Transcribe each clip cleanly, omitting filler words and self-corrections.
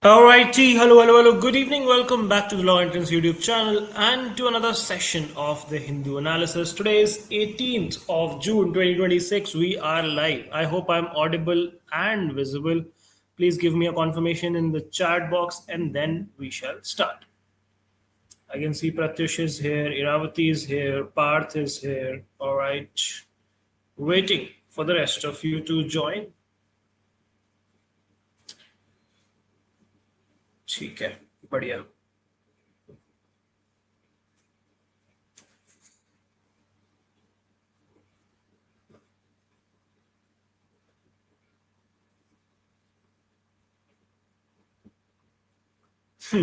Alrighty, hello, good evening, welcome back to the Law Entrance YouTube channel and to another session of the Hindu analysis. Today is 18th of June 2026. We are live. I hope I'm audible and visible. Please give me a confirmation in the chat box and then we shall start. I can see Pratyush is here, Iravati is here, Parth is here. Alright, waiting for the rest of you to join. ठीक है, बढ़िया.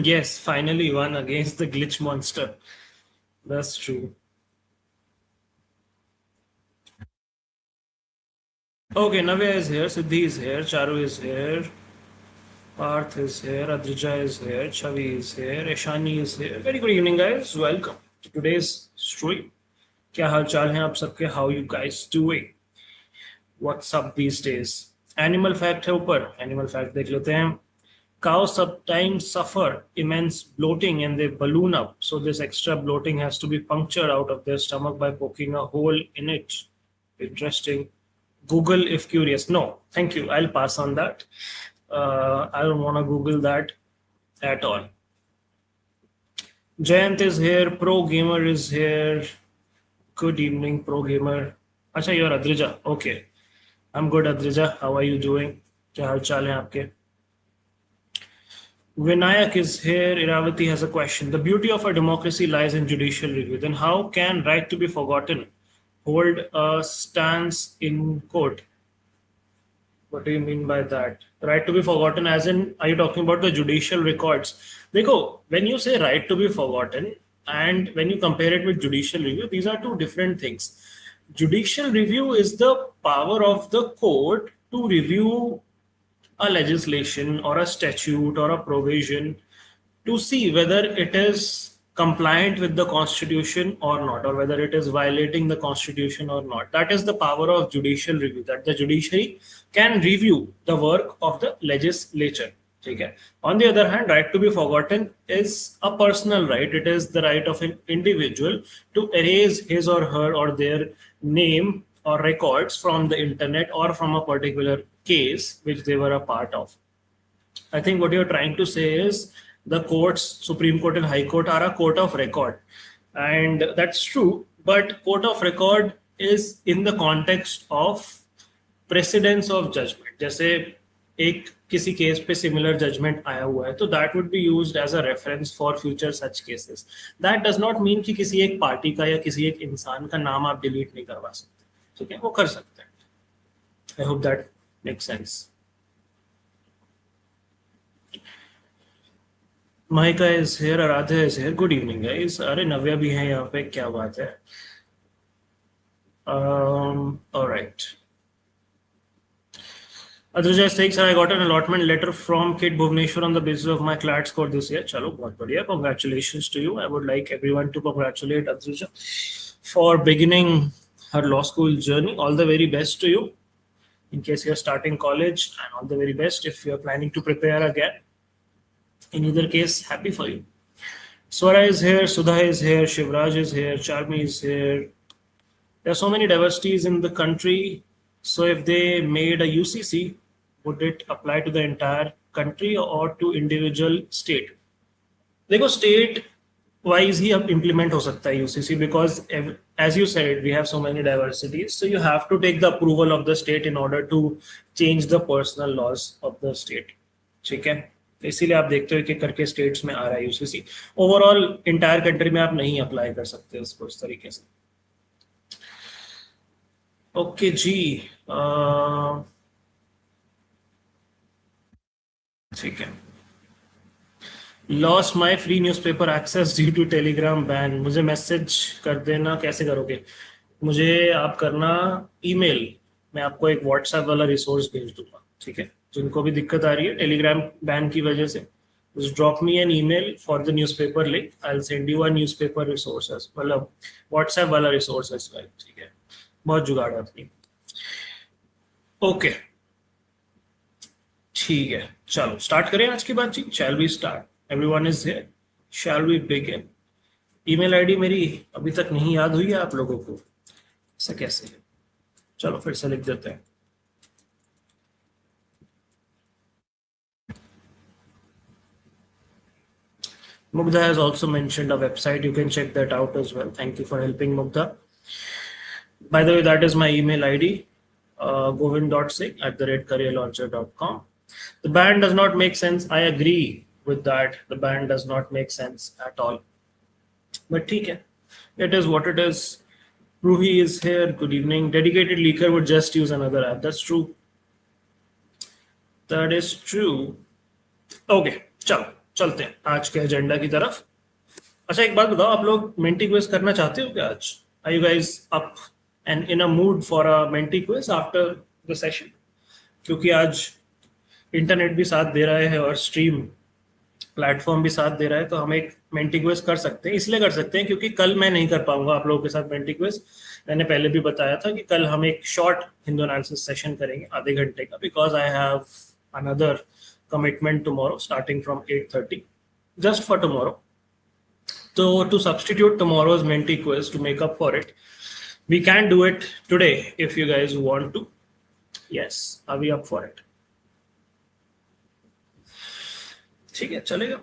Yes, finally won against the glitch monster. That's true. Okay, Navya is here, Siddhi is here, Charu is here, Parth is here, Adrija is here, Chavi is here, Eshani is here. Very good evening, guys. Welcome to today's stream. क्या हाल चाल हैं आप सबके? How you guys doing? What's up these days? Animal fact है ऊपर. Animal fact देख लेते हैं. Cows sometimes suffer immense bloating and they balloon up. So this extra bloating has to be punctured out of their stomach by poking a hole in it. Interesting. Google if curious. No, thank you. I'll pass on that. I don't want to Google that at all. Jayant is here. Pro Gamer is here. Good evening, Pro Gamer. Acha, you're Adrija. Okay. I'm good, Adrija. How are you doing? क्या हाल चाल है आपके? Vinayak is here. Iravati has a question. The beauty of a democracy lies in judicial review. Then how can right to be forgotten hold a stance in court? What do you mean by that? Right to be forgotten as in, are you talking about the judicial records? Dekho, when you say right to be forgotten and when you compare it with judicial review, these are two different things. Judicial review is the power of the court to review a legislation or a statute or a provision to see whether it is compliant with the constitution or not, or whether it is violating the constitution or not. That is the power of judicial review, that the judiciary can review the work of the legislature. Okay. On the other hand, right to be forgotten is a personal right. It is the right of an individual to erase his or her or their name or records from the internet or from a particular case which they were a part of. I think what you're trying to say is the courts, Supreme Court and High Court, are a court of record. And that's true, but court of record is in the context of precedence of judgment. जैसे एक किसी case पे similar judgment आया हुआ है, तो that would be used as a reference for future such cases. That does not mean कि किसी एक पार्टी का या किसी एक इंसान का नाम आप डिलीट नहीं करवा सकते. ठीक है, वो कर सकते हैं. I hope that makes sense. Mahika is here, Aradhya is here. Good evening, guys. अरे नव्या भी है यहाँ पे, क्या बात है? All right. Adrija says, sir, I got an allotment letter from Kid Bhubaneswar on the basis of my CLAT score this year. Chalo, बहुत बढ़िया. Congratulations to you. I would like everyone to congratulate Adrija for beginning her law school journey. All the very best to you. In case you're starting college, and all the very best if you're planning to prepare again. In either case, happy for you. Swara is here, Sudha is here, Shivraj is here, Charmi is here. There are so many diversities in the country. So if they made a UCC, would it apply to the entire country or to individual state? देखो state wise ही अब implement हो सकता है UCC because as you said, we have so many diversities. So you have to take the approval of the state in order to change the personal laws of the state. ठीक है? इसीलिए आप देखते हो कि करके स्टेट्स में आ रहा है यूसीसी. ओवरऑल इंटायर कंट्री में आप नहीं अप्लाई कर सकते उसको इस तरीके से. ओके जी, ठीक है. Lost my free newspaper access due to Telegram ban. मुझे मैसेज कर देना. कैसे करोगे? मुझे आप करना ईमेल. मैं आपको एक व्हाट्सएप वाला रिसोर्स भेज दूंगा. ठीक है, जिनको भी दिक्कत आ रही है टेलीग्राम बैन की वजह से, just drop me an email for the newspaper link. I'll send you a newspaper resources, मतलब WhatsApp वाला resource as well. ठीक है, बहुत जुगाड़ है अपनी. ओके, ठीक है, चलो स्टार्ट करें आज की बातचीत। Shall we start? Everyone is here. Shall we begin? Email ID मेरी अभी तक नहीं याद हुई है आप लोगों को? ऐसा कैसे है? चलो फिर से लिख देते हैं। Mugdha has also mentioned a website. You can check that out as well. Thank you for helping, Mugdha. By the way, that is my email ID, govind.singh@careerlauncher.com. The band does not make sense. I agree with that. The band does not make sense at all. But ठीक है, it is what it is. Ruhi is here. Good evening. Dedicated leaker would just use another app. That's true. That is true. Okay, चलो चलते हैं आज के agenda की तरफ। अच्छा, एक बात बताओ, आप लोग मेंटी क्विज करना चाहते हो क्या आज? Are you guys up and in a mood for a Menti quiz after the session? क्योंकि आज इंटरनेट भी साथ दे रहा है और स्ट्रीम प्लेटफॉर्म भी साथ दे रहा है, तो हम एक मेंटी क्विज कर सकते हैं। इसलिए कर सकते हैं क्योंकि कल मैं नहीं कर पाऊंगा आप लोगों के साथ मेंटी क्विज। मैंने पहले भी बताया था कि कल हम एक शॉर्ट हिंदू एनालिसिस सेशन करेंगे आधे घंटे का, because I have another commitment tomorrow starting from 8:30, just for tomorrow. So to substitute tomorrow's Menti quiz to make up for it, we can do it today if you guys want to. Yes, are we up for it? ठीक है, चलेगा?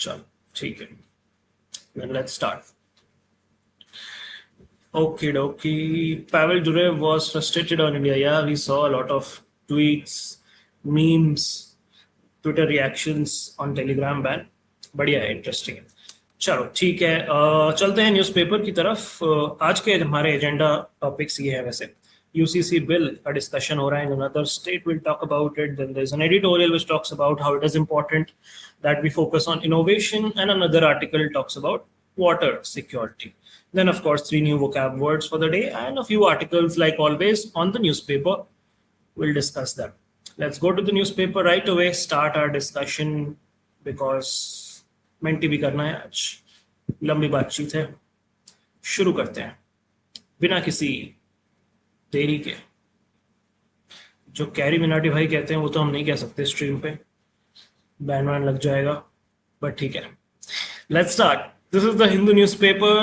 चलो ठीक है, then let's start. Okay, dokie. Pavel Durev was frustrated on India. Yeah, we saw a lot of tweets, memes, Twitter reactions on Telegram ban. बढ़िया है, interesting है। चलो ठीक है, चलते हैं न्यूज़पेपर की तरफ। आज के हमारे एजेंडा टॉपिक्स ये है। वैसे यूसीसी बिल का डिस्कशन हो रहा है in another state, will talk about it. Then there is an editorial which talks about how it is important that we focus on innovation, and another article talks about water security. Then of course 3 new vocab words for the day and a few articles like always on the newspaper. We'll discuss them. Let's go to the newspaper right away, start our discussion because Menti भी करना है आज, लंबी बातचीत है। शुरू करते हैं बिना किसी देरी के। जो कैरी मिनाटी भाई कहते हैं वो तो हम नहीं कह सकते स्ट्रीम पे, बैन वैन लग जाएगा, बट ठीक है। Let's start. This is the Hindu newspaper,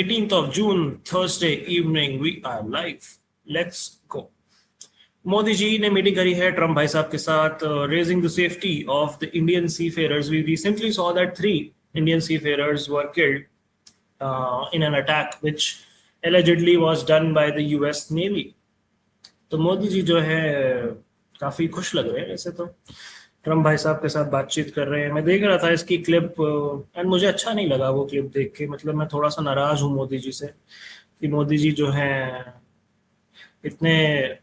18th of June, Thursday evening. We are live. Let's go. Modi ji ने मीटिंग करी है ट्रम्प भाई साहब के साथ, raising the safety of the Indian seafarers. We recently saw that 3 Indian seafarers were killed in an attack which allegedly was done by the US navy. तो मोदी जी जो है काफी खुश लग रहे हैं। वैसे तो ट्रम्प भाई साहब के साथ बातचीत कर रहे हैं। मैं देख रहा था इसकी क्लिप एंड मुझे अच्छा नहीं लगा वो क्लिप देख के। मतलब मैं थोड़ा सा नाराज हूँ मोदी जी से कि मोदी जी जो हैं इतने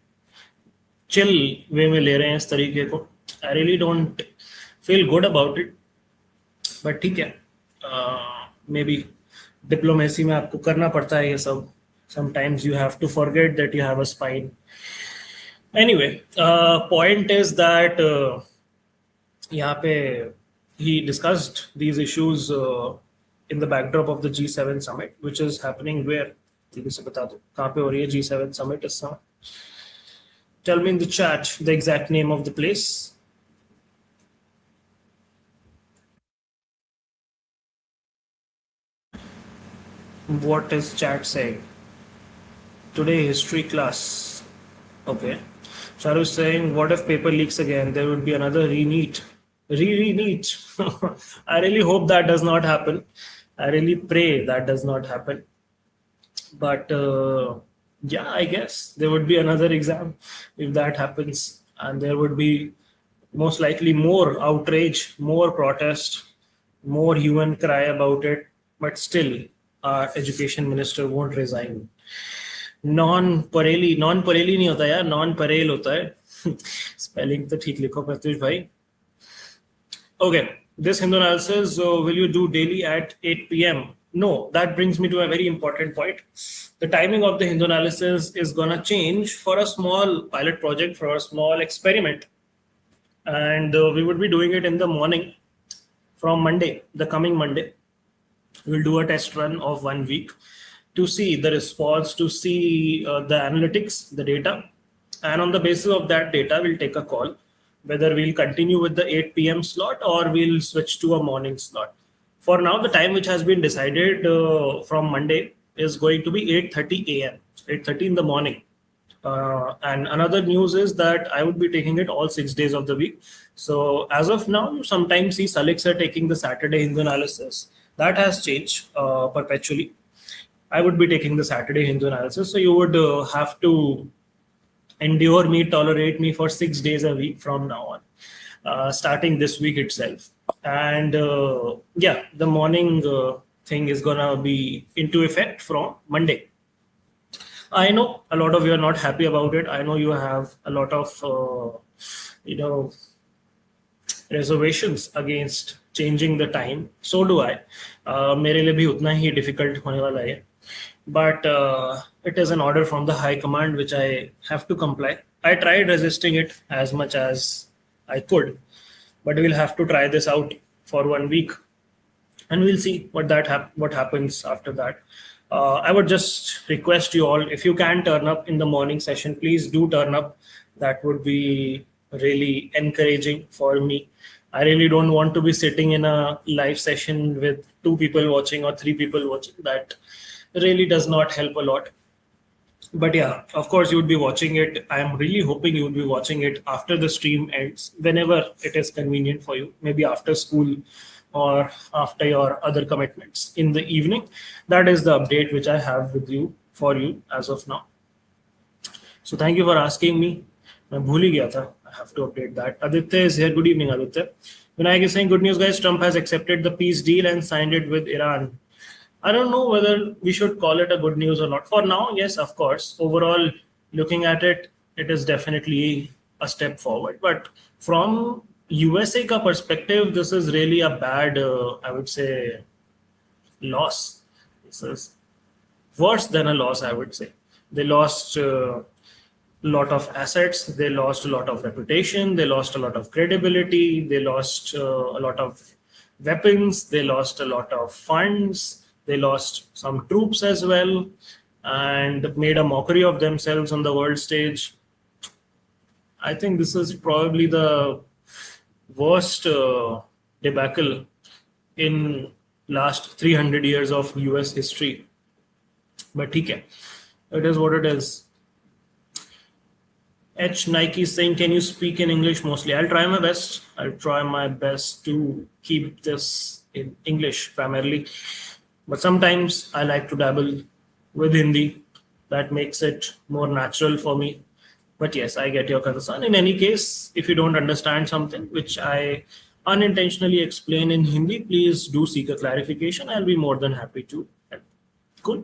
चिल वे में ले रहे हैं इस तरीके को। I really don't feel good about it, but ठीक है, मे बी डिप्लोमेसी में आपको करना पड़ता है ये सब। Sometimes you have to forget that you have a spine. Anyway, point is that यहाँ पे he discussed these issues in the backdrop of the G7 summit, which is happening where? जल्दी से बता दो कहाँ पे हो रही है G7 summit इस समय? Tell me in the chat the exact name of the place. What is chat saying? Today history class. Okay. Charu is saying, what if paper leaks again? There would be another re-neat. Re-neat. I really hope that does not happen. I really pray that does not happen. But yeah, I guess there would be another exam if that happens. And there would be most likely more outrage, more protest, more hue and cry about it. But still, our education minister won't resign. नॉन-परेली नहीं होता यार, नॉन-परेल होता है। Spelling तो ठीक लिखो प्रत्युष भाई। Okay, this Hindu analysis, will you do daily at 8 p.m.? No, that brings me to a very important point. The timing of the Hindu analysis is gonna change for a small pilot project, for a small experiment, and we would be doing it in the morning from Monday, the coming Monday. We'll do a test run of 1 week to see the response, to see the analytics, the data, and on the basis of that data, we'll take a call whether we'll continue with the 8 p.m. slot or we'll switch to a morning slot. For now, the time which has been decided from Monday is going to be 8:30 a.m., 8:30 in the morning. And another news is that I would be taking it all 6 days of the week. So as of now, you sometimes see Salix are taking the Saturday Hindu analysis. That has changed perpetually. I would be taking the Saturday Hindu analysis. So you would have to endure me, tolerate me for 6 days a week from now on, starting this week itself. And yeah, the morning thing is gonna be into effect from Monday. I know a lot of you are not happy about it. I know you have a lot of, you know, reservations against changing the time. So do I. मेरे लिए भी उतना ही difficult होने वाला है. But it is an order from the high command which I have to comply. I tried resisting it as much as I could, but we'll have to try this out for 1 week, and we'll see what happens after that. I would just request you all, if you can turn up in the morning session, please do turn up. That would be really encouraging for me. I really don't want to be sitting in a live session with 2 people watching or 3 people watching. That really does not help a lot. But yeah, of course, you would be watching it. I'm really hoping you would be watching it after the stream ends, whenever it is convenient for you, maybe after school or after your other commitments in the evening. That is the update which I have with you for you as of now. So thank you for asking me. मैं भूल ही गया था. I have to update that. Aditya is here. Good evening, Aditya. Vinayak is saying, good news, guys. Trump has accepted the peace deal and signed it with Iran. I don't know whether we should call it a good news or not. For now, yes, of course. Overall, looking at it, it is definitely a step forward. But from USA ka perspective, this is really a bad, I would say, loss. This is worse than a loss, I would say. They lost a lot of assets, they lost a lot of reputation, they lost a lot of credibility, they lost a lot of weapons, they lost a lot of funds, they lost some troops as well, and made a mockery of themselves on the world stage. I think this is probably the worst debacle in last 300 years of US history. But okay, it is what it is. H Nike is saying, can you speak in English mostly? I'll try my best. I'll try my best to keep this in English primarily. But sometimes I like to dabble with Hindi. That makes it more natural for me. But yes, I get your concern. In any case, if you don't understand something which I unintentionally explain in Hindi, please do seek a clarification. I'll be more than happy to help. Cool.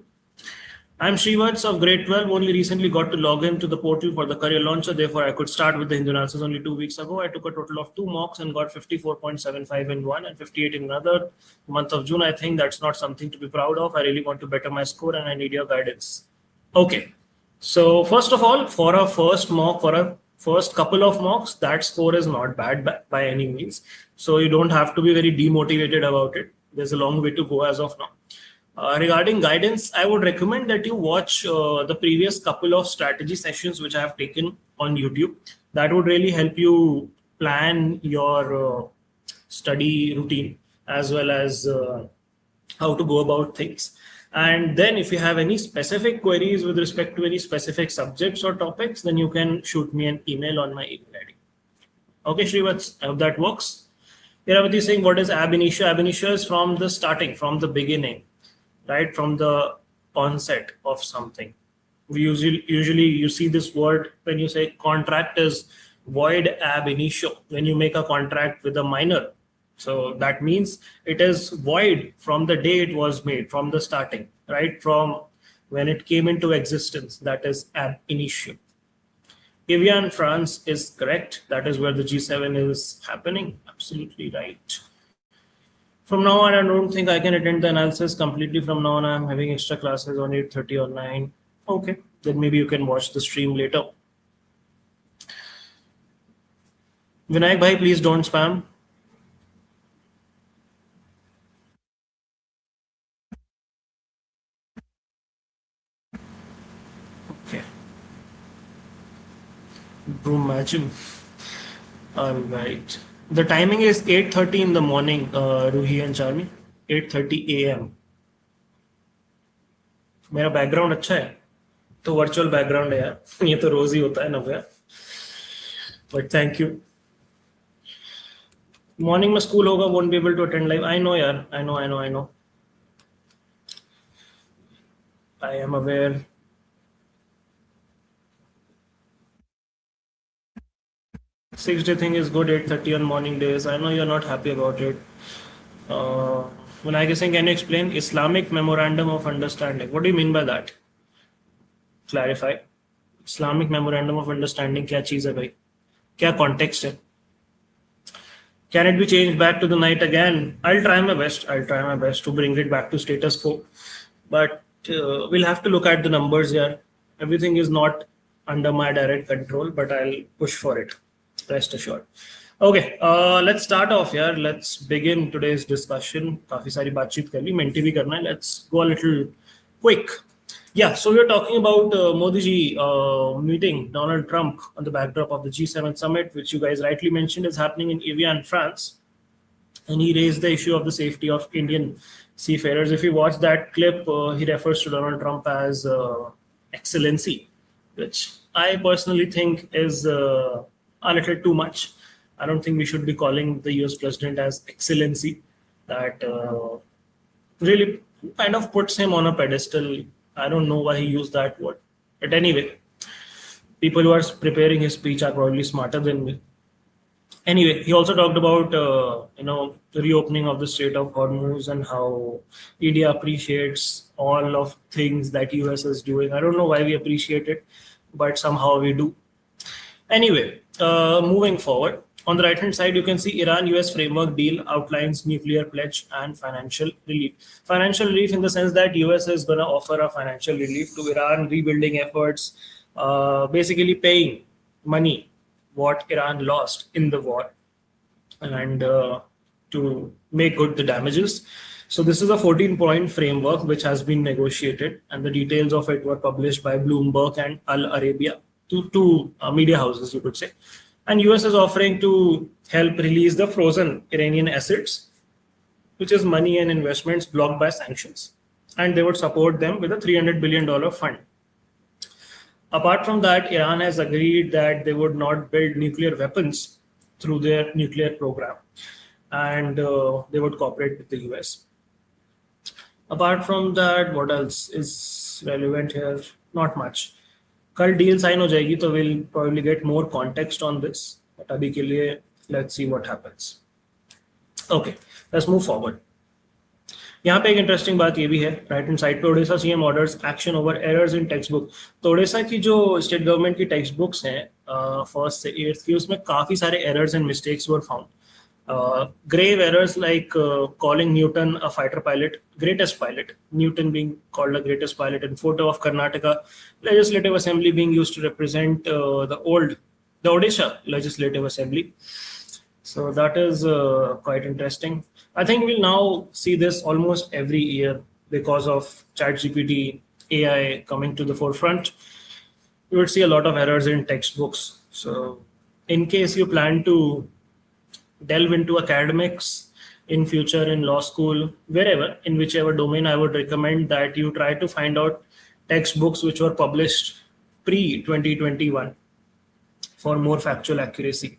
I'm Srivats of Grade 12. Only recently got to log in to the portal for the career launcher. Therefore, I could start with the Hindu analysis only 2 weeks ago. I took a total of 2 mocks and got 54.75 in one and 58 in another. Month of June, I think that's not something to be proud of. I really want to better my score and I need your guidance. Okay. So first of all, for a first mock, for a first couple of mocks, that score is not bad by any means. So you don't have to be very demotivated about it. There's a long way to go as of now. Regarding guidance, I would recommend that you watch the previous couple of strategy sessions which I have taken on YouTube. That would really help you plan your study routine as well as how to go about things. And then if you have any specific queries with respect to any specific subjects or topics, then you can shoot me an email on my email ID. Okay, Srivats, I hope that works. Iravati is saying, what is ab initio? Ab initio is from the starting, from the beginning, right? From the onset of something. We usually you see this word when you say contract is void ab initio, when you make a contract with a minor. So that means it is void from the day it was made, from the starting, right? From when it came into existence, that is ab initio. Evian, France is correct. That is where the G7 is happening. Absolutely right. From now on, I don't think I can attend the analysis completely. From now on, I'm having extra classes on 8:30 or 9. Okay, then maybe you can watch the stream later. Vinayak bhai, please don't spam. Okay. Imagine. All right. The timing is 8:30 in the morning, Ruhi and Charmi. 8:30 a.m. मेरा background अच्छा है तो virtual background है यार ये तो रोज ही होता है Navya but thank you morning में स्कूल होगा won't be able to attend live I know यार I know I am aware 6 day thing is good 8:30 on morning days I know you're not happy about it uh, when I guessing can you explain Islamic memorandum of understanding what do you mean by that clarify Islamic memorandum of understanding क्या चीज है भाई क्या context है can it be changed back to the night again I'll try my best to bring it back to status quo but we'll have to look at the numbers here everything is not under my direct control but I'll push for it rest assured okay let's start off here let's begin today's discussion काफी सारी बातचीत कर ली mentee भी करना है let's go a little quick yeah so we're talking about Modi ji meeting Donald Trump on the backdrop of the G7 summit which you guys rightly mentioned is happening in Evian France and he raised the issue of the safety of Indian seafarers if you watch that clip he refers to Donald Trump as excellency which I personally think is a little too much. I don't think we should be calling the US president as excellency. That really kind of puts him on a pedestal. I don't know why he used that word. But anyway, people who are preparing his speech are probably smarter than me. Anyway, he also talked about the reopening of the Strait of Hormuz and how India appreciates all of things that US is doing. I don't know why we appreciate it, but somehow we do. Anyway, moving forward, on the right hand side, you can see Iran-US framework deal outlines nuclear pledge and financial relief. Financial relief in the sense that US is going to offer a financial relief to Iran, rebuilding efforts, basically paying money what Iran lost in the war and to make good the damages. So this is a 14-point framework which has been negotiated and the details of it were published by Bloomberg and Al Arabiya. Two media houses, you could say. And US is offering to help release the frozen Iranian assets, which is money and investments blocked by sanctions. And they would support them with a $300 billion fund. Apart from that, Iran has agreed that they would not build nuclear weapons through their nuclear program. And they would cooperate with the US. Apart from that, what else is relevant here? Not much. कल deal sign हो जाएगी तो will probably get more context on this but अभी के लिए let's see what happens okay let's move forward यहाँ पे एक इंटरेस्टिंग बात ये भी है राइट हैंड साइड पे Odisha CM orders action over errors in text book तो ओडिशा की जो स्टेट गवर्नमेंट की टेक्स्ट बुक्स हैं फर्स्ट से 8th की उसमें काफी सारे errors and mistakes were found grave errors like calling Newton a fighter pilot, greatest pilot, Newton being called the greatest pilot, and photo of Karnataka Legislative Assembly being used to represent the Odisha Legislative Assembly. So that is quite interesting. I think we'll now see this almost every year because of ChatGPT, AI coming to the forefront. You would see a lot of errors in textbooks. So in case you plan to delve into academics in future in law school wherever in whichever domain I would recommend that you try to find out textbooks which were published pre 2021 for more factual accuracy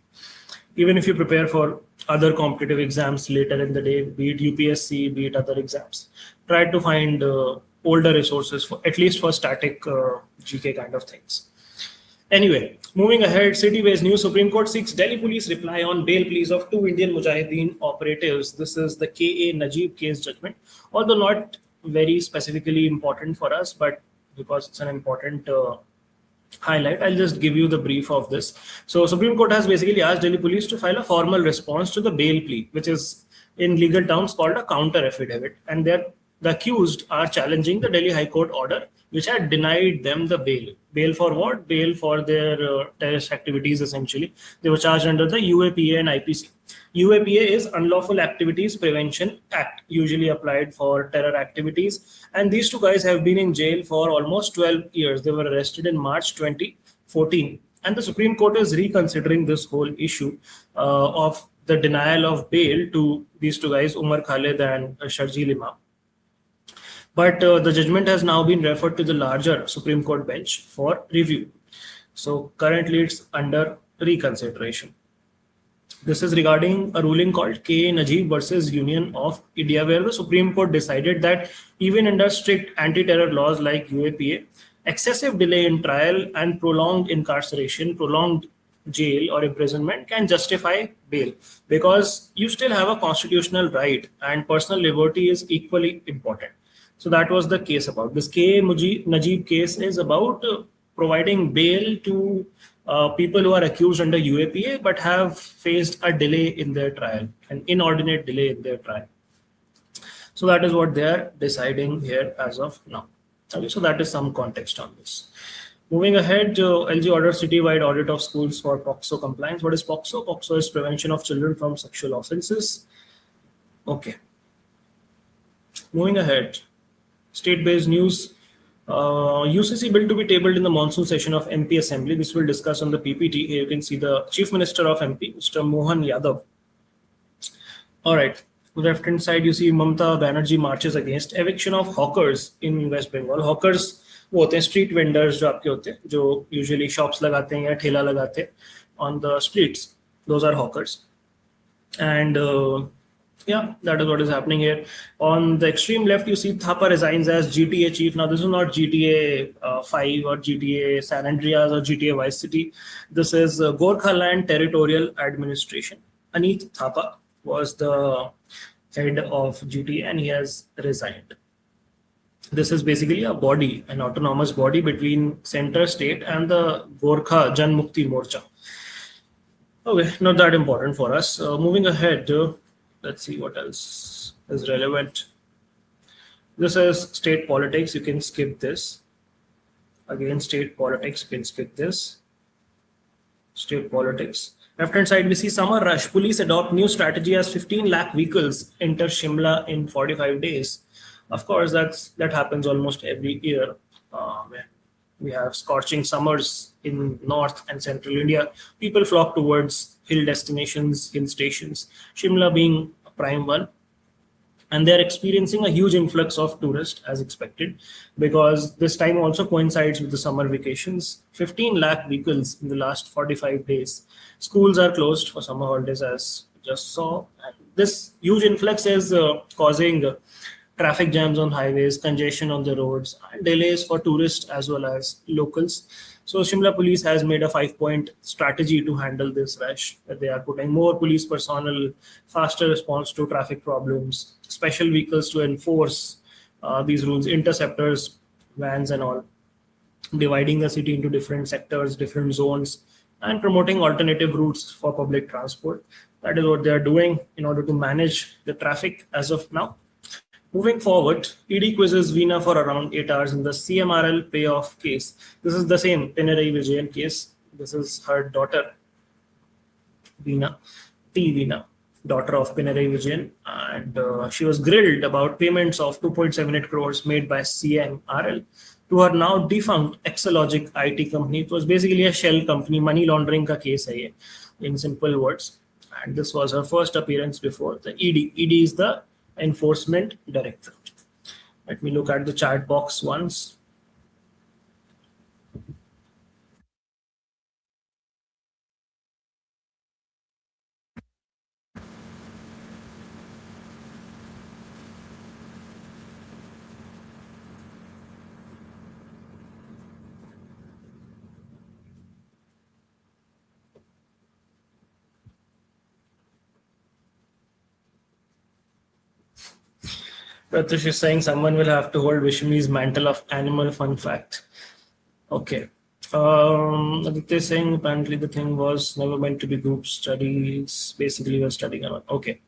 even if you prepare for other competitive exams later in the day be it UPSC be it other exams try to find older resources for at least for static GK kind of things. Anyway, moving ahead, city-based news. Supreme Court seeks Delhi police reply on bail pleas of 2 Indian Mujahideen operatives. This is the K.A. Najib case judgment, although not very specifically important for us, but because it's an important highlight, I'll just give you the brief of this. So Supreme Court has basically asked Delhi police to file a formal response to the bail plea, which is in legal terms called a counter affidavit. And the accused are challenging the Delhi High Court order, which had denied them the bail. Bail for what? Bail for their terrorist activities, essentially. They were charged under the UAPA and IPC. UAPA is Unlawful Activities Prevention Act, usually applied for terror activities. And these two guys have been in jail for almost 12 years. They were arrested in March 2014 And the Supreme Court is reconsidering this whole issue of the denial of bail to these two guys, Umar Khalid and Sharjeel Imam. But the judgment has now been referred to the larger Supreme Court bench for review. So currently it's under reconsideration. This is regarding a ruling called K. Najib versus Union of India, where the Supreme Court decided that even under strict anti-terror laws like UAPA, excessive delay in trial and prolonged incarceration, prolonged jail or imprisonment can justify bail, because you still have a constitutional right and personal liberty is equally important. So that was the case about this. K. Najib case is about providing bail to people who are accused under UAPA but have faced a delay in their trial, an inordinate delay in their trial. So that is what they are deciding here as of now. Okay, so that is some context on this. Moving ahead, LG orders citywide audit of schools for POCSO compliance. What is POCSO? POCSO is prevention of children from sexual offenses. Okay. Moving ahead, state-based news. UCC bill to be tabled in the monsoon session of MP Assembly. This will discuss on the PPT. Here you can see the Chief Minister of MP, Mr. Mohan Yadav. All right. On the left-hand side, you see Mamata Banerjee marches against eviction of hawkers in West Bengal. Hawkers वो होते हैं street vendors जो आपके होते हैं, जो usually shops लगाते हैं या ठेला लगाते हैं on the streets. Those are hawkers. And yeah, that is what is happening here. On the extreme left, you see Thapa resigns as GTA chief. Now, this is not GTA 5 or GTA San Andreas or GTA Vice City. This is Gorkhaland Territorial Administration. Aneet Thapa was the head of GTA and he has resigned. This is basically a body, an autonomous body between center state and the Gorkha Jan Mukti Morcha. Okay, not that important for us. Moving ahead, let's see what else is relevant. This is state politics. You can skip this. Again, state politics. You can skip this. State politics. Left-hand side, we see summer rush. Police adopt new strategy as 15 lakh vehicles enter Shimla in 45 days. Of course, that happens almost every year. We have scorching summers in North and Central India. People flock towards hill destinations, hill stations, Shimla being a prime one. And they're experiencing a huge influx of tourists as expected, because this time also coincides with the summer vacations. 15 lakh vehicles in the last 45 days. Schools are closed for summer holidays, as we just saw. And this huge influx is causing traffic jams on highways, congestion on the roads, and delays for tourists as well as locals. So Shimla police has made a 5-point strategy to handle this rush. They are putting more police personnel, faster response to traffic problems, special vehicles to enforce these rules, interceptors, vans and all, dividing the city into different sectors, different zones, and promoting alternative routes for public transport. That is what they are doing in order to manage the traffic as of now. Moving forward, ED quizzes Veena for around 8 hours in the CMRL payoff case. This is the same Pinarayi Vijayan case. This is her daughter, Veena, daughter of Pinarayi Vijayan. And she was grilled about payments of 2.78 crores made by CMRL to her now defunct Exalogic IT company. It was basically a shell company, money laundering ka case hai ye, in simple words. And this was her first appearance before the ED. ED is the Enforcement Director. Let me look at the chat box once. Pratush is saying someone will have to hold Vishmi's mantle of animal fun fact. Okay. Aditya is saying apparently the thing was never meant to be group studies. Basically, we're studying alone. Okay.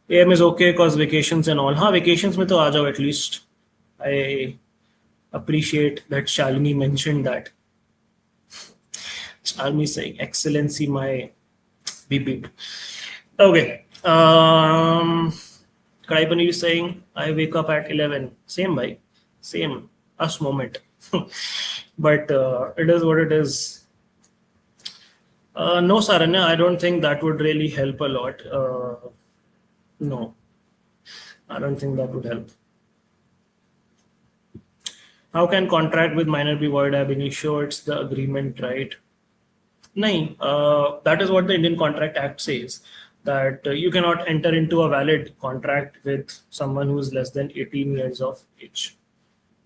AM is okay because vacations and all. Vacations mein to aa jao at least. I appreciate that Shalini mentioned that. Shalini saying excellency, my beep. Okay. Kadai Paneer is saying, I wake up at 11. Same, bhai. Same. Us moment. But it is what it is. No, Saranya, I don't think that would really help a lot. No, I don't think that would help. How can contract with minor be void ab initio? It's the agreement, right? No, that is what the Indian Contract Act says, that you cannot enter into a valid contract with someone who is less than 18 years of age.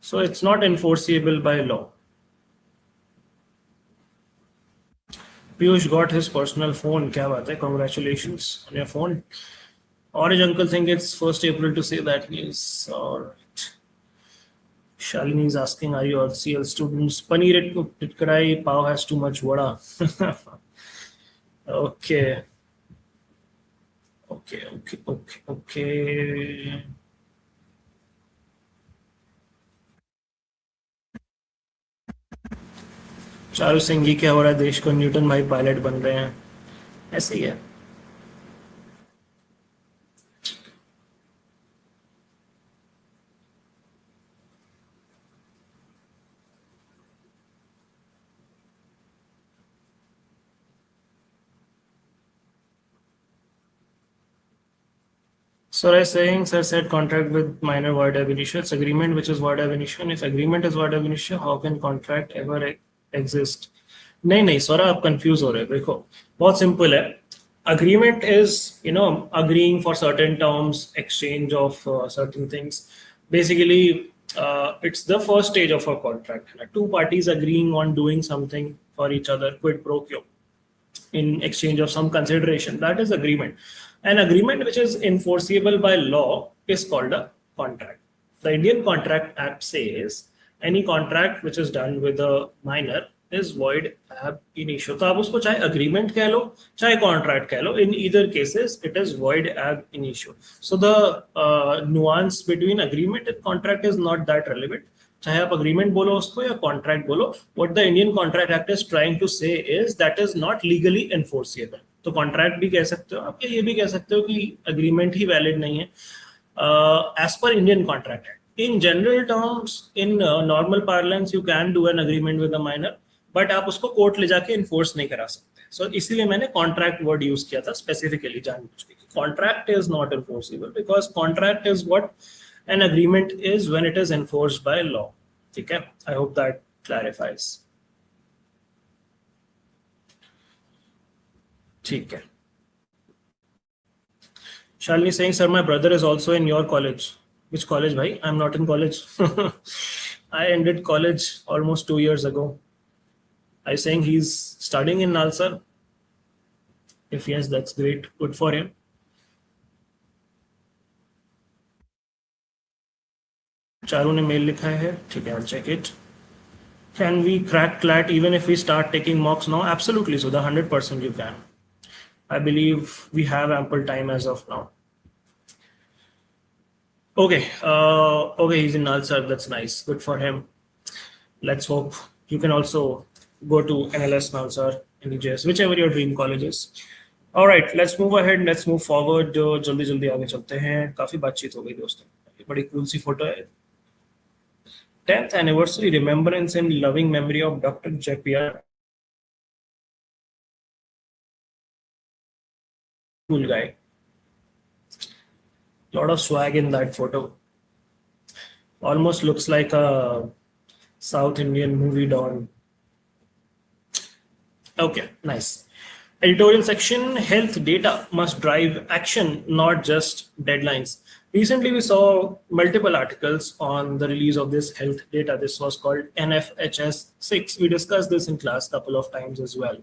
So it's not enforceable by law. Piyush got his personal phone. क्या बात है? Congratulations on your phone. Orange uncle think it's 1st April to say that news. All right. Shalini is asking, are you RCL students? Paneer it kadai, pav has too much vada. Okay. Okay. Charu Singh ji, क्या हो रहा है? देश को Newton भाई pilot बन रहे हैं, ऐसे ही है. So I saying, sir said contract with minor void ab initio. It's agreement which is void ab initio. And if agreement is void ab initio, how can contract ever exist? नहीं सौरभ, आप confuse हो रहे हैं. देखो, बहुत simple है. Agreement is, agreeing for certain terms, exchange of certain things. Basically, it's the first stage of a contract. Two parties agreeing on doing something for each other, quid pro quo, in exchange of some consideration. That is agreement. An agreement which is enforceable by law is called a contract. The Indian Contract Act says any contract which is done with a minor is void ab initio. तो आप उसको चाहे agreement कह लो, चाहे contract कह लो. In either cases, it is void ab initio. So the nuance between agreement and contract is not that relevant. चाहे आप agreement बोलो उसको या contract बोलो, what the Indian Contract Act is trying to say is that is not legally enforceable. तो contract भी कह सकते हो आप, या ये भी कह सकते हो कि agreement ही valid नहीं है. As per Indian Contract Act, in general terms, in normal parlance, you can do an agreement with a minor, but आप उसको कोर्ट ले जाके enforce नहीं करा सकते. So इसीलिए मैंने contract word use किया था specifically, जानबूझ के. Contract is not enforceable because contract is what an agreement is when it is enforced by law. ठीक है? I hope that clarifies. ठीक है. Shalini saying, sir, my brother is also in your college. Which college, bhai? I'm not in college. I ended college almost 2 years ago. I saying he's studying in Nalsar. If yes, that's great. Good for him. Charu ने mail लिखा है. ठीक है, I'll check it. Can we crack CLAT even if we start taking mocks now? Absolutely, so the 100% you can. I believe we have ample time as of now. Okay, he's in Nalsar. That's nice. Good for him. Let's hope you can also go to NLS, Nalsar, NEJS, whichever your dream college is. All right, let's move ahead. Let's move forward. जल्दी आगे चलते हैं. काफी बातचीत हो गई दोस्तों. बड़ी cool सी फोटो है. 10th anniversary remembrance and loving memory of Dr. Japier. Cool guy. Lot of swag in that photo. Almost looks like a South Indian movie don. Okay, nice. Editorial section, health data must drive action, not just deadlines. Recently, we saw multiple articles on the release of this health data. This was called NFHS 6. We discussed this in class a couple of times as well.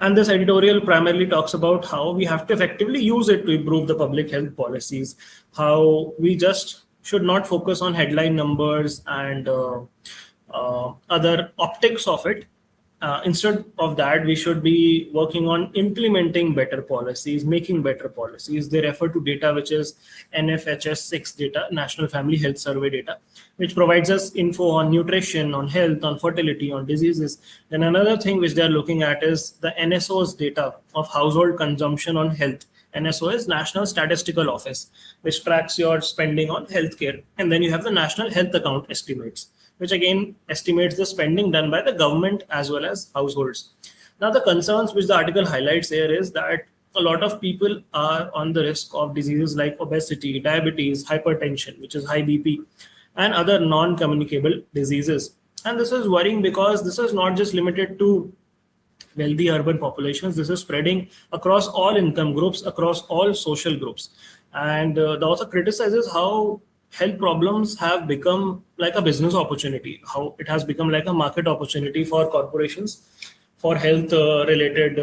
And this editorial primarily talks about how we have to effectively use it to improve the public health policies, how we just should not focus on headline numbers and other optics of it. Instead of that, we should be working on implementing better policies, making better policies. They refer to data which is NFHS 6 data, National Family Health Survey data, which provides us info on nutrition, on health, on fertility, on diseases. Then another thing which they're looking at is the NSO's data of household consumption on health. NSO is National Statistical Office, which tracks your spending on healthcare. And then you have the National Health Account estimates, which again estimates the spending done by the government as well as households. Now, the concerns which the article highlights here is that a lot of people are on the risk of diseases like obesity, diabetes, hypertension, which is high BP, and other non-communicable diseases. And this is worrying because this is not just limited to wealthy urban populations. This is spreading across all income groups, across all social groups. And the author criticizes how health problems have become like a business opportunity, how it has become like a market opportunity for corporations, for health related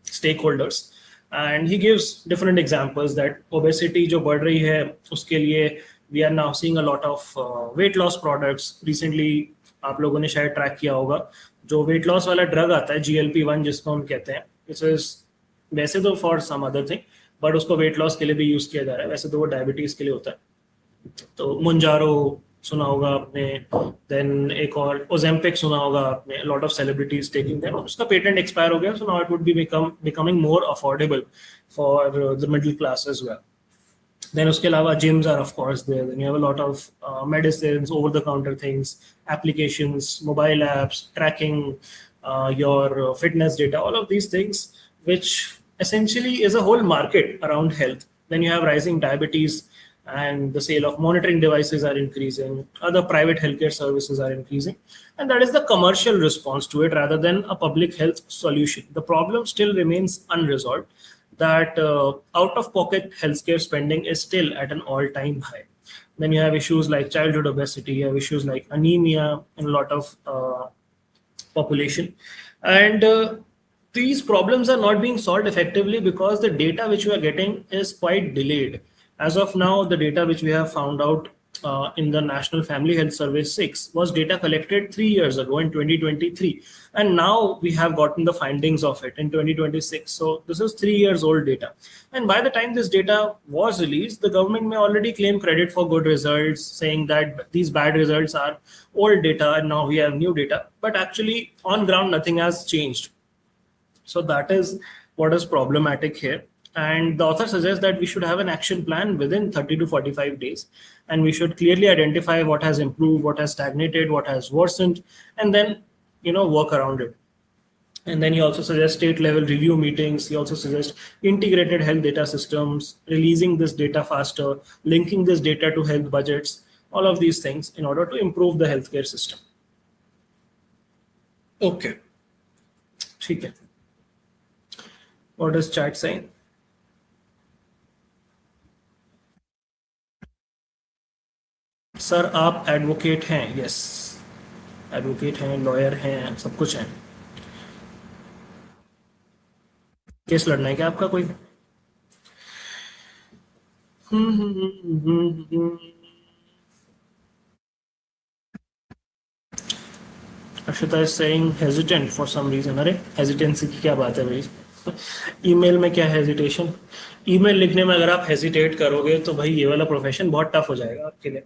stakeholders. And he gives different examples that obesity जो बढ़ रही है उसके लिए we are now seeing a lot of weight loss products. Recently आप लोगों ने शायद ट्रैक किया होगा जो वेट लॉस वाला ड्रग आता है GLP-1 जिसको हम कहते हैं, इट इज वैसे तो for some other thing but उसको वेट लॉस के लिए भी यूज किया जा रहा है, वैसे तो वो डायबिटीज के लिए होता है। तो मुंजारो सुना होगा आपने, देन एक और ओजेम्पिक सुना होगा आपने, lot of celebrities taking that, उसका पेटेंट एक्सपायर हो गया, so now it would be becoming more affordable for the middle class as well. Then उसके अलावा gyms are of course there. Then you have a lot of medicines, over-the-counter things, applications, mobile apps, tracking your fitness data, all of these things, which essentially is a whole market around health. Then you have rising diabetes, and the sale of monitoring devices are increasing. Other private healthcare services are increasing, and that is the commercial response to it rather than a public health solution. The problem still remains unresolved, that out-of-pocket healthcare spending is still at an all-time high. Then you have issues like childhood obesity, you have issues like anemia in a lot of population. And these problems are not being solved effectively because the data which we are getting is quite delayed. As of now, the data which we have found out in the National Family Health Survey 6 was data collected 3 years ago in 2023. And now we have gotten the findings of it in 2026. So this is 3 years old data. And by the time this data was released, the government may already claim credit for good results, saying that these bad results are old data and now we have new data. But actually on ground, nothing has changed. So that is what is problematic here. And the author suggests that we should have an action plan within 30 to 45 days. And we should clearly identify what has improved, what has stagnated, what has worsened, and then, work around it. And then he also suggests state level review meetings. He also suggests integrated health data systems, releasing this data faster, linking this data to health budgets, all of these things in order to improve the healthcare system. Okay. Okay. What does chat say? Sir आप advocate हैं? Yes, advocate हैं, lawyer हैं, सब कुछ हैं। Case लड़ना है क्या आपका कोई? Ashita is saying hesitant for some reason. अरे hesitancy की क्या बात है भाई? ईमेल में क्या हेजिटेशन? ईमेल लिखने में अगर आप हेजिटेट करोगे तो भाई ये वाला प्रोफेशन बहुत टफ हो जाएगा आपके लिए।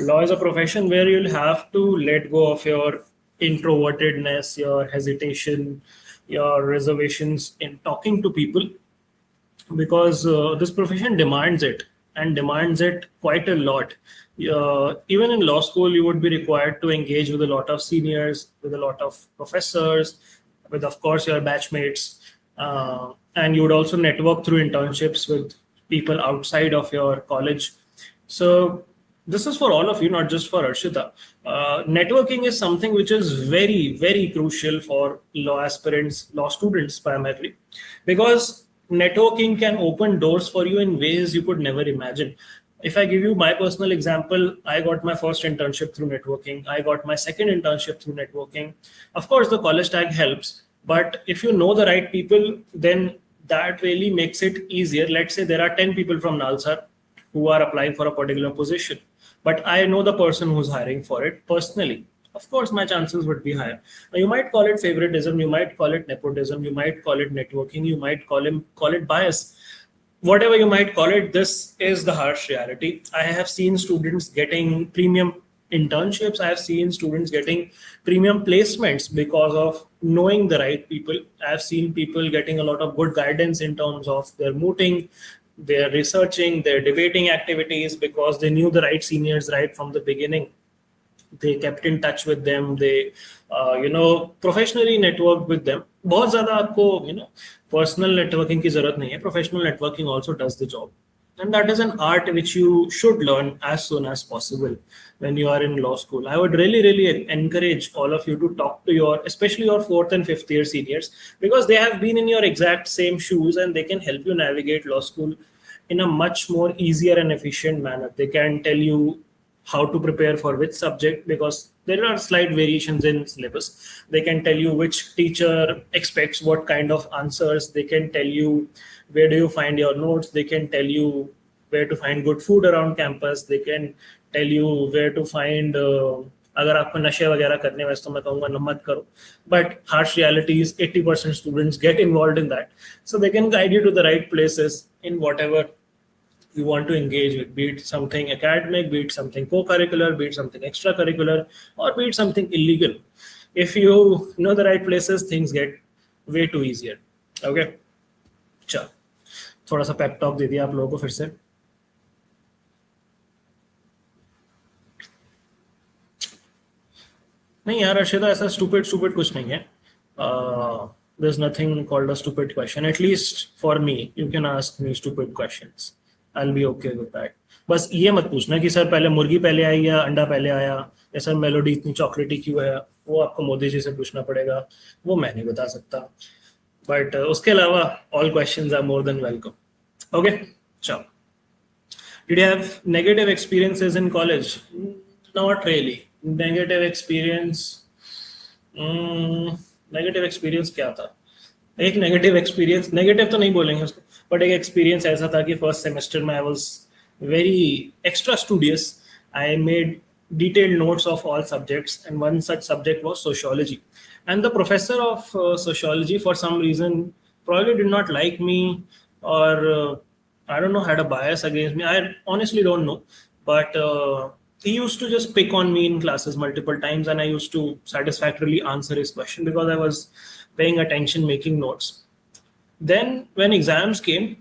Law is a profession where you'll have to let go of your introvertedness, your hesitation, your reservations in talking to people, because this profession demands it, and demands it quite a lot. Even in law school, you would be required to engage with a lot of seniors, with a lot of professors, with, of course, your batchmates. And you would also network through internships with people outside of your college. So this is for all of you, not just for Arshita. Networking is something which is very, very crucial for law aspirants, law students primarily, because networking can open doors for you in ways you could never imagine. If I give you my personal example, I got my first internship through networking. I got my second internship through networking. Of course, the college tag helps, but if you know the right people, then that really makes it easier. Let's say there are 10 people from Nalsar who are applying for a particular position, but I know the person who's hiring for it personally. Of course, my chances would be higher. Now, you might call it favoritism, you might call it nepotism, you might call it networking, you might call it bias. Whatever you might call it, this is the harsh reality. I have seen students getting premium internships. I have seen students getting premium placements because of knowing the right people. I have seen people getting a lot of good guidance in terms of their mooting, their researching, their debating activities, because they knew the right seniors right from the beginning. They kept in touch with them. They, professionally networked with them. बहुत ज़्यादा आपको personal networking की ज़रूरत नहीं है. Professional networking also does the job. And that is an art which you should learn as soon as possible when you are in law school. I would really, really encourage all of you to talk to your, especially your fourth and fifth year seniors, because they have been in your exact same shoes and they can help you navigate law school in a much more easier and efficient manner. They can tell you how to prepare for which subject, because there are slight variations in syllabus. They can tell you which teacher expects what kind of answers. They can tell you where do you find your notes. They can tell you where to find good food around campus. They can tell you where to find अगर आपको नशे वगैरह करने वैसे तो मैं कहूँगा न मत करो, but harsh reality is 80% students get involved in that, so they can guide you to the right places in whatever you want to engage with, be it something academic, be it something co-curricular, be it something extracurricular, or be it something illegal. If you know the right places, things get way too easier. Okay, चल थोड़ा सा pep talk they दिया आप लोगों को फिर से. नहीं यार अर्षिता, ऐसा स्टूपिड स्टूपिड कुछ नहीं है. There's nothing called a stupid question. At least for me, you can ask me stupid questions. I'll be okay with that. बस ये मत पूछना कि सर पहले मुर्गी पहले आई या अंडा पहले आया, या सर मेलोडी इतनी चॉकलेटी क्यों है. वो आपको मोदी जी से पूछना पड़ेगा, वो मैं नहीं बता सकता. बट उसके अलावा all questions are more than welcome. Okay, चलो. Did you have negative experiences in college? Not really. Negative experience. Negative experience क्या था? एक नेगेटिव एक्सपीरियंस, नेगेटिव तो नहीं बोलेंगे उसको, बट एक एक्सपीरियंस ऐसा था कि फर्स्ट सेमेस्टर में I was very extra studious. I made detailed notes of all subjects, and one such subject was sociology. And the professor of sociology, for some reason, probably did not like me, or I don't know, had a bias against me. I honestly don't know, but he used to just pick on me in classes multiple times, and I used to satisfactorily answer his question because I was paying attention, making notes. Then when exams came,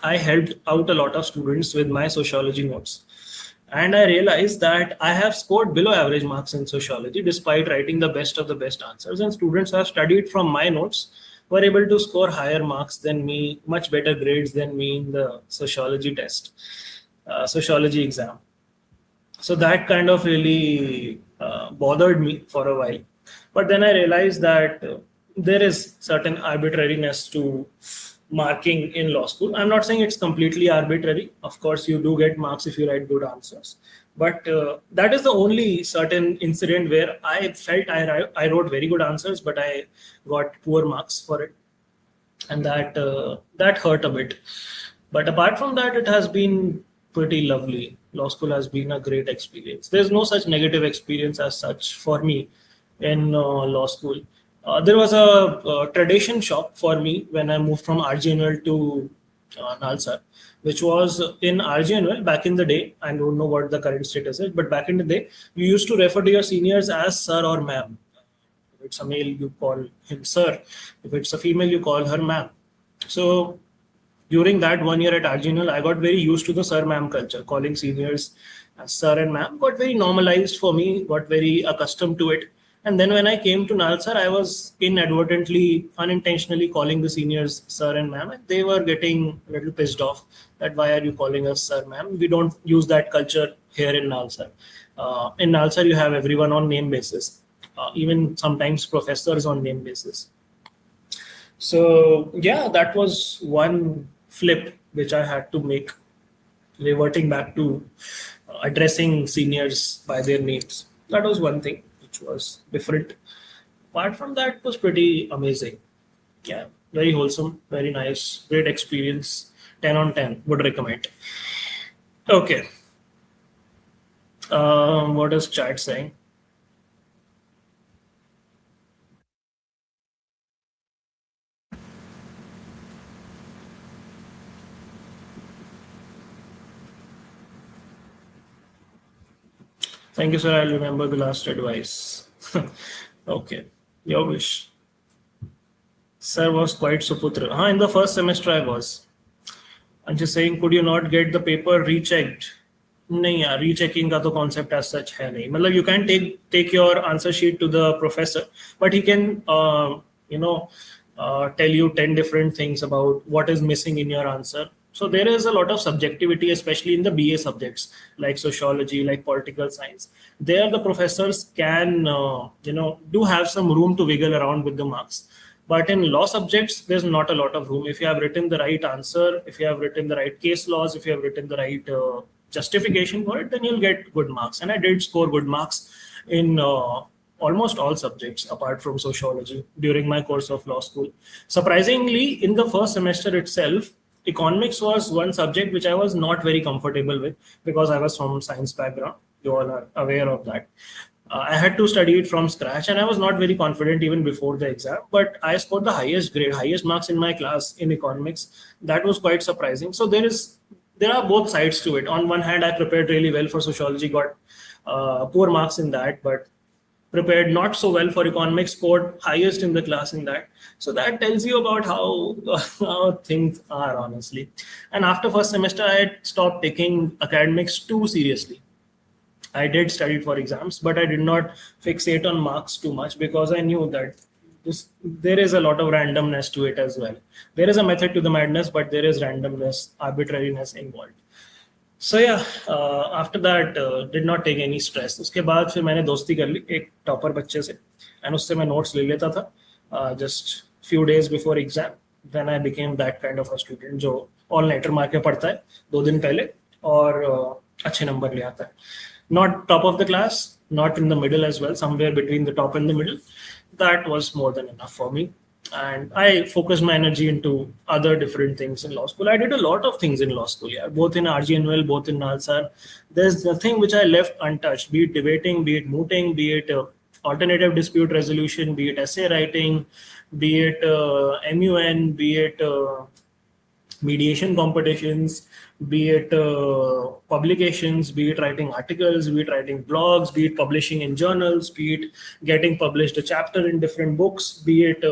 I helped out a lot of students with my sociology notes. And I realized that I have scored below average marks in sociology despite writing the best of the best answers. And students who have studied from my notes were able to score higher marks than me, much better grades than me in the sociology test, sociology exam. So that kind of really bothered me for a while. But then I realized that there is certain arbitrariness to marking in law school. I'm not saying it's completely arbitrary. Of course, you do get marks if you write good answers. But that is the only certain incident where I felt I wrote very good answers, but I got poor marks for it. And that hurt a bit. But apart from that, it has been pretty lovely. Law school has been a great experience. There's no such negative experience as such for me in law school. There was a tradition shop for me when I moved from RGNL to Nalsar, which was in RGNL back in the day. I don't know what the current status is, but back in the day, you used to refer to your seniors as sir or ma'am. If it's a male, you call him sir. If it's a female, you call her ma'am. So during that 1 year at RGNL, I got very used to the sir ma'am culture. Calling seniors as sir and ma'am got very normalized for me, got very accustomed to it. And then when I came to Nalsar, I was inadvertently, unintentionally calling the seniors sir and ma'am, and they were getting a little pissed off that why are you calling us sir, ma'am? We don't use that culture here in Nalsar. In Nalsar, you have everyone on name basis, even sometimes professors on name basis. So yeah, that was one flip which I had to make, reverting back to addressing seniors by their names. That was one thing which was different. Apart from that, it was pretty amazing. Yeah, very wholesome, very nice, great experience. 10 on 10, would recommend. Okay. What is chat saying? Thank you, sir. I'll remember the last advice. Okay, your wish. Sir was quite Suputra. In the first semester I was. I'm just saying, could you not get the paper rechecked? नहीं यार, rechecking का तो concept as such है नहीं. मतलब you can take your answer sheet to the professor, but he can tell you 10 different things about what is missing in your answer. So there is a lot of subjectivity, especially in the BA subjects like sociology, like political science. There, the professors can, do have some room to wiggle around with the marks. But in law subjects, there's not a lot of room. If you have written the right answer, if you have written the right case laws, if you have written the right justification for it, then you'll get good marks. And I did score good marks in almost all subjects apart from sociology during my course of law school. Surprisingly, in the first semester itself, economics was one subject which I was not very comfortable with because I was from science background. You all are aware of that. I had to study it from scratch and I was not very confident even before the exam, but I scored the highest grade, highest marks in my class in economics. That was quite surprising. So there are both sides to it. On one hand, I prepared really well for sociology, got poor marks in that, but prepared not so well for economics, scored highest in the class in that. So that tells you about how things are, honestly. And after first semester, I had stopped taking academics too seriously. I did study for exams, but I did not fixate on marks too much because I knew that there is a lot of randomness to it as well. There is a method to the madness, but there is randomness, arbitrariness involved. So yeah, after that, did not take any stress. उसके बाद फिर मैंने दोस्ती कर ली एक topper बच्चे से, and उससे मैं notes ले लेता था just few days before exam. Then I became that kind of a student जो all nighter मार के पढ़ता है 2 दिन पहले और अच्छे नंबर ले आता है. Not top of the class, not in the middle as well, somewhere between the top and the middle. That was more than enough for me. And I focused my energy into other different things in law school. I did a lot of things in law school, yeah, both in RGNL, both in Nalsar. There's nothing which I left untouched, be it debating, be it mooting, be it alternative dispute resolution, be it essay writing, be it MUN, be it mediation competitions, be it publications, be it writing articles, be it writing blogs, be it publishing in journals, be it getting published a chapter in different books, be it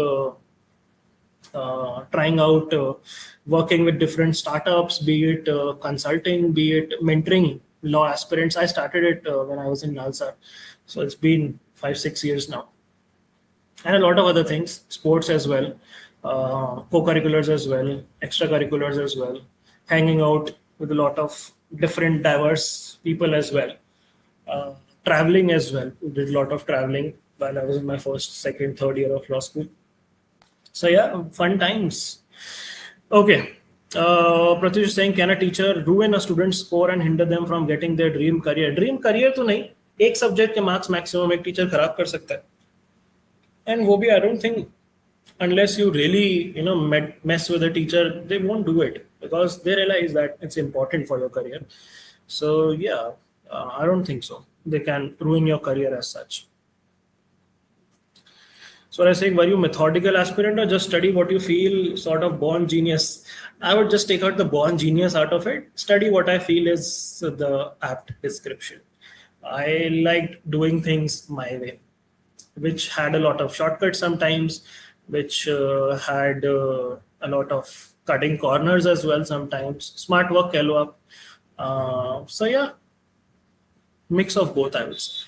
trying out working with different startups, be it consulting, be it mentoring law aspirants. I started it when I was in Nalsar. So it's been 5-6 years now. And a lot of other things, sports as well, co-curriculars as well, extracurriculars as well, hanging out with a lot of different diverse people as well. Traveling as well. We did a lot of traveling while I was in my first, second, third year of law school. So yeah, fun times. Okay. Pratyush is saying, can a teacher ruin a student's score and hinder them from getting their dream career? Dream career तो नहीं, एक subject के marks maximum एक teacher खराब कर सकता है. And वो भी I don't think, unless you really mess with a teacher, they won't do it because they realize that it's important for your career. So yeah, I don't think so. They can ruin your career as such. So I was saying, were you methodical aspirant or just study what you feel sort of born genius? I would just take out the born genius out of it. Study what I feel is the apt description. I liked doing things my way, which had a lot of shortcuts sometimes, which had a lot of cutting corners as well sometimes. Smart work, keh lo aap. So yeah, mix of both, I would say.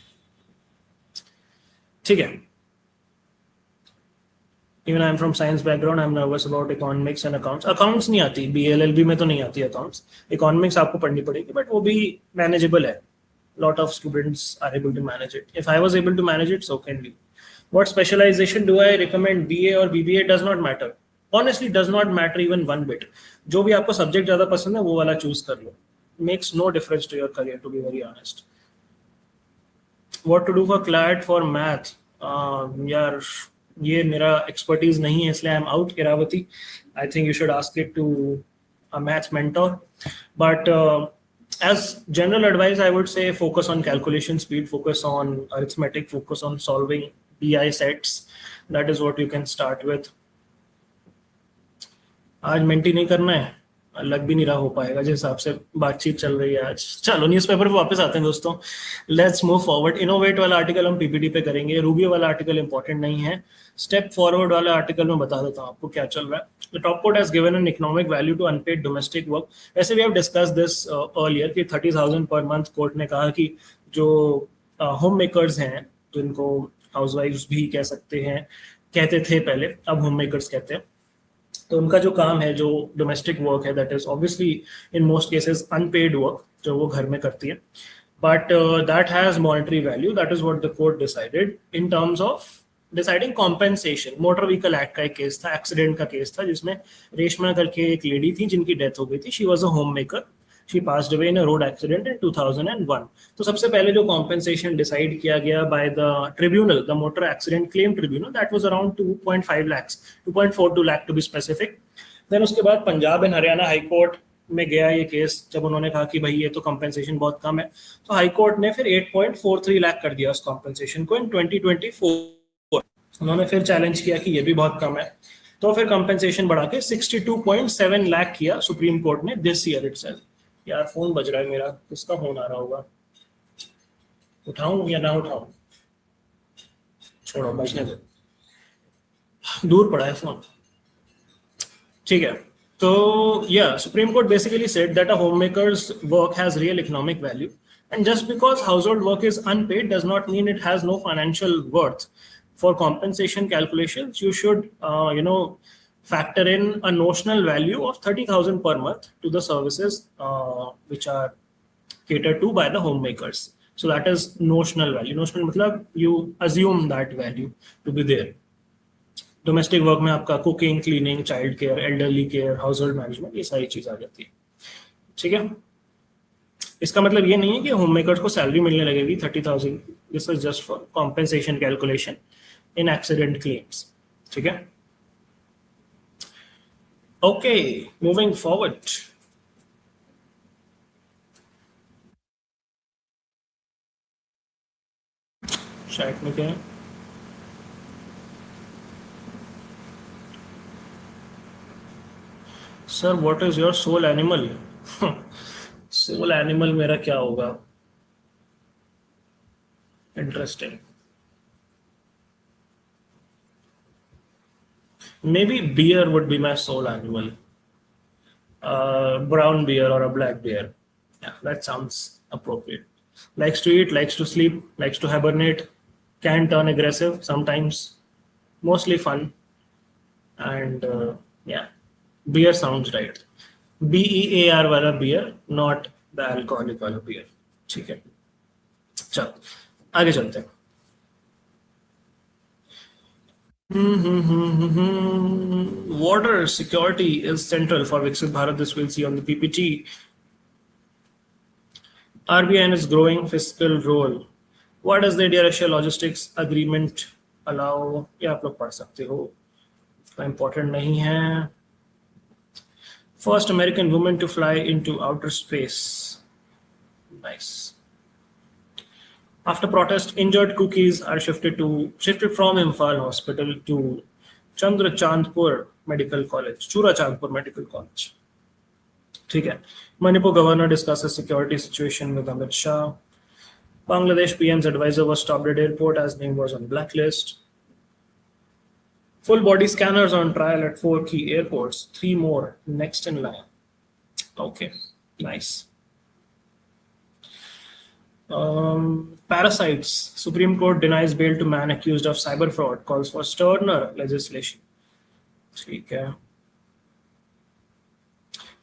ठीक है. Even I'm from science background, I'm nervous about economics and accounts. Accounts नहीं आती, BLLB में तो नहीं आती accounts. Economics आपको पढ़नी पड़ेगी, but वो भी manageable है. Lot of students are able to manage it. If I was able to manage it, so can we. What specialization do I recommend? BA or BBA does not matter. Honestly, does not matter even one bit. जो भी आपको subject ज़्यादा पसंद है, वो वाला choose कर लो. Makes no difference to your career, to be very honest. What to do for CLAT for math? यार ये मेरा expertise नहीं है, इसलिए I'm out, Iravati. I think you should ask it to a math mentor. But as general advice, I would say focus on calculation speed, focus on arithmetic, focus on solving BI sets. That is what you can start with. आज mentee नहीं करना है, लग भी नहीं रहा हो पाएगा जिस हिसाब से बातचीत चल रही है आज. चलो न्यूज़पेपर पे वापस आते हैं दोस्तों. Let's move forward. इनोवेट वाला आर्टिकल हम पीपीटी पे करेंगे. रूबी वाला आर्टिकल इंपॉर्टेंट नहीं है. स्टेप फॉरवर्ड वाला आर्टिकल में बता देता हूँ आपको क्या चल रहा है. The top court has given an economic value to unpaid domestic work. वैसे we have discuss this earlier कि 30,000 पर मंथ कोर्ट ने कहा कि जो होम मेकर्स हैं, जिनको हाउसवाइफ्स भी कह सकते हैं, कहते थे पहले, अब होम मेकर्स कहते हैं। तो उनका जो काम है, जो डोमेस्टिक वर्क है, that is obviously in most cases unpaid work जो वो घर में करती है, but that has monetary value. That is what the court decided in terms of deciding compensation. Motor vehicle act का एक केस था, एक्सीडेंट का केस था, जिसमें रेशमा करके एक लेडी थी जिनकी डेथ हो गई थी। She was a homemaker, she passed away in a road accident in 2001। तो सबसे पहले जो कॉम्पेंसेशन डिसाइड किया गया by the tribunal, the motor accident claim tribunal, that was around 2.5 lakhs, 2.42 lakh to be specific. Then उसके बाद Punjab and Haryana high court में गया ये केस, जब उन्होंने कहा कि भाई ये तो कॉम्पेंसेशन बहुत कम है, तो हाई कोर्ट ने फिर 8.43 लाख कर दिया उस कॉम्पेंसेशन को इन 2024। उन्होंने फिर चैलेंज किया कि ये भी बहुत कम है, तो फिर कॉम्पेंसेशन बढ़ा के 62.7 लाख किया सुप्रीम कोर्ट ने दिस ईयर इटसेल्फ। यार फोन बज रहा है मेरा, किसका फोन आ रहा होगा, उठाऊं या ना उठाऊं? छोड़ो, बजने दो, दूर पड़ा है फोन। ठीक है, तो या supreme court basically said that a homemakers work has real economic value, and just because household work is unpaid does not mean it has no financial worth. For compensation calculations, you should factor in a notional value of 30,000 per month to the services which are catered to by the homemakers. So that is notional value. Notional matlab you assume that value to be there. Domestic work में आपका cooking, cleaning, child care, elderly care, house hold management, ये सारी चीज आ जाती है। ठीक है, इसका मतलब ये नहीं है कि होम मेकर्स को सैलरी मिलने लगेगी 30,000। This is just for compensation calculation in accident claims. ठीक है, ओके, मूविंग फॉरवर्ड। शायद में क्या है, sir what is your soul animal? Soul animal मेरा क्या होगा? Interesting. Maybe beer would be my soul animal. Brown beer or a black beer. Yeah, that sounds appropriate. Likes to eat, likes to sleep, likes to hibernate, can turn aggressive sometimes, mostly fun. And yeah, beer sounds right. BEAR वाला beer, not the alcoholic वाला beer. ठीक है, चलो आगे चलते हैं। Water security is central for Viksit Bharat. This we'll see on the PPT. RBI and its growing fiscal role. What does the India-Russia logistics agreement allow? ये आप लोग पढ़ सकते हो, इतना important नहीं है। First American woman to fly into outer space. Nice. After protest, injured cookies are shifted from Imphal Hospital to Chandrachandpur Medical College, Churachandpur Medical College. ठीक है, Manipur governor discusses security situation with Amit Shah. Bangladesh PM's advisor was stopped at airport as name was on blacklist. Full body scanners on trial at 4 key airports, 3 more next in line. Okay, nice. Parasites. Supreme Court denies bail to man accused of cyber fraud, calls for sterner legislation. ठीक है,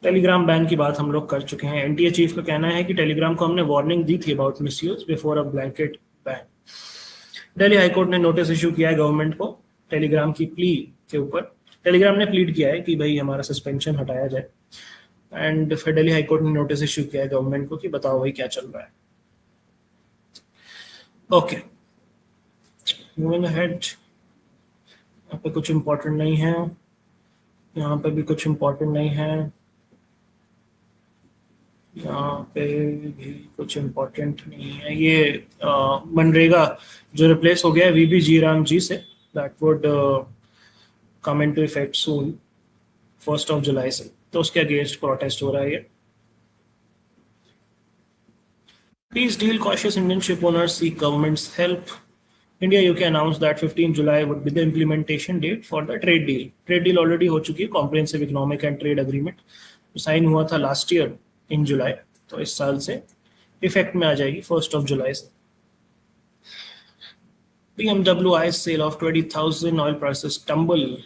Telegram ban की बात हम लोग कर चुके हैं। NTA chief का कहना है कि टेलीग्राम को हमने वार्निंग दी थी about misuse before a blanket ban. Delhi high court ने नोटिस इशू किया है गवर्नमेंट को टेलीग्राम की प्ली के ऊपर। टेलीग्राम ने प्लीड किया है कि भाई हमारा सस्पेंशन हटाया जाए, एंड फिर दिल्ली हाईकोर्ट ने नोटिस इशू किया है गवर्नमेंट को कि बताओ भाई क्या चल रहा है। Okay, moving ahead. यहाँ पे कुछ इम्पोर्टेंट नहीं है, यहाँ पे भी कुछ इम्पोर्टेंट नहीं है, यहाँ पे भी कुछ इम्पोर्टेंट नहीं है। ये मनरेगा जो रिप्लेस हो गया है वीबी जी राम जी से, that would come into effect soon 1 जुलाई से, तो उसके अगेंस्ट प्रोटेस्ट हो रहा है ये। Peace deal cautious Indian ship owners seek government's help. India UK announced that 15 July would be the implementation date for the trade deal. Trade deal already हो चुकी है, comprehensive economic and trade agreement sign हुआ था last year in जुलाई, तो इस साल से effect में आ जाएगी 1 जुलाई से। BMW ICE sale of 20,000, oil prices tumble.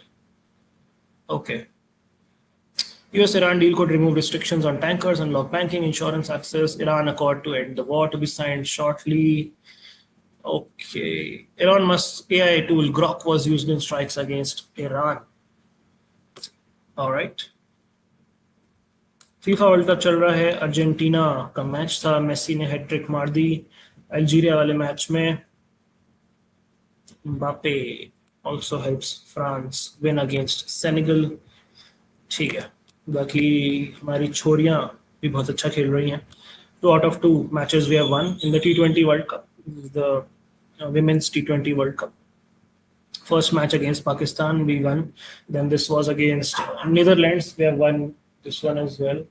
Okay. US-Iran deal could remove restrictions on tankers, unlock banking, insurance access. Iran accord to end the war to be signed shortly. Okay. Elon Musk's AI tool Grok was used in strikes against Iran. All right. FIFA world cup चल रहा है. Argentina का match था, Messi ने hat trick मार दी. Algeria वाले match में Mbappe also helps France win against Senegal. ठीक है. बाकी हमारी छोरियां भी बहुत अच्छा खेल रही हैं. 2 out of 2 matches we have won in the T20 World Cup. This is the Women's T20 World Cup. First match against Pakistan, we won. Then this was against Netherlands. We have won this one as well.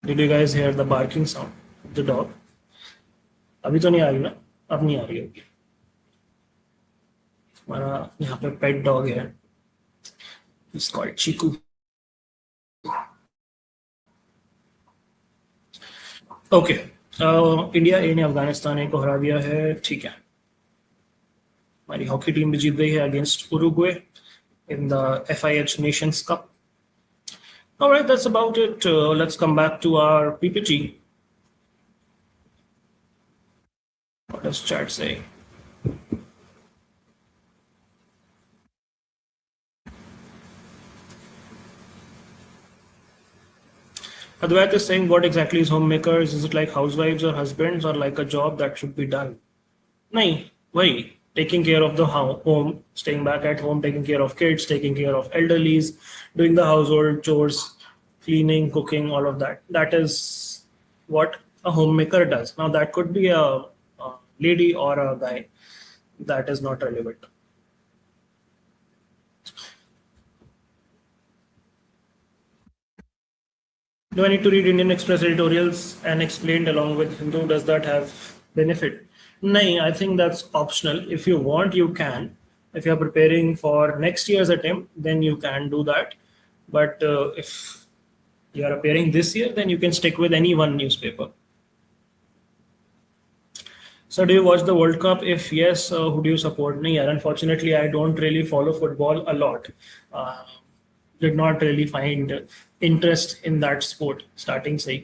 Did you guys hear the barking sound of the dog? अभी तो नहीं आ रही ना? अब नहीं आ रही होगी. हमारा यहाँ पे पेट डॉग है. It's called Chiku. Okay. India A ने अफगानिस्तान ए को हरा दिया है. ठीक है. हमारी हॉकी टीम भी जीत गई है against Uruguay in the FIH Nations Cup. All right, that's about it. Let's come back to our PPT. What does chat say? Advait is saying, what exactly is homemakers? Is it like housewives or husbands, or like a job that should be done? Nahi, wahi. Taking care of the home, staying back at home, taking care of kids, taking care of elderlies, doing the household chores, cleaning, cooking, all of that. That is what a homemaker does. Now, that could be a lady or a guy. That is not relevant. Do I need to read Indian Express editorials and explained along with Hindu? Does that have benefit? No, I think that's optional. If you want, you can. If you're preparing for next year's attempt, then you can do that. But if you're appearing this year, then you can stick with any one newspaper. So do you watch the World Cup? If yes, who do you support? No, yeah, unfortunately, I don't really follow football a lot. Did not really find interest in that sport starting से ही.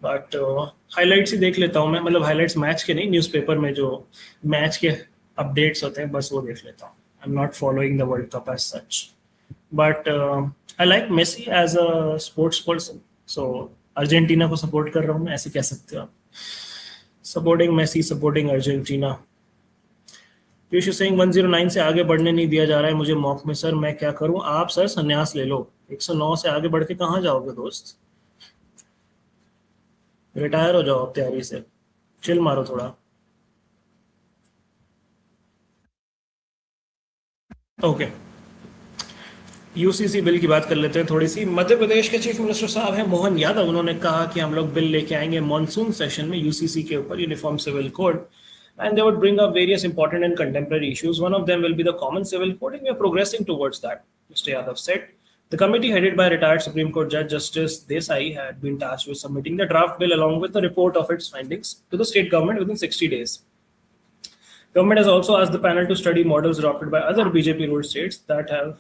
But highlights ही देख लेता हूँ मैं. मतलब highlights match के नहीं, newspaper में जो मैच के updates होते हैं बस वो देख लेता हूँ. I'm not following the World Cup as such. But I like Messi as a sports person. So Argentina को सपोर्ट कर रहा हूँ मैं, ऐसे कह सकते हो आप. Supporting Messi, supporting Argentina. Piyush Singh 109 से आगे बढ़ने नहीं दिया जा रहा है मुझे मॉक में. सर मैं क्या करूं? आप सर संन्यास ले लो. 109 से आगे बढ़ के कहाँ जाओगे दोस्त? रिटायर हो जाओ तैयारी से. चिल मारो थोड़ा. ओके. यूसीसी बिल की बात कर लेते हैं थोड़ी सी. मध्य प्रदेश के चीफ मिनिस्टर साहब हैं मोहन यादव. उन्होंने कहा कि हम लोग बिल लेके आएंगे मॉनसून सेशन में यूसीसी के ऊपर, uniform civil code. And they would bring up various important and contemporary issues. One of them will be the common civil code, and we are progressing towards that, Mr. Yadav said. The committee headed by retired Supreme Court Judge Justice Desai had been tasked with submitting the draft bill along with the report of its findings to the state government within 60 days. Government has also asked the panel to study models adopted by other BJP-ruled states that have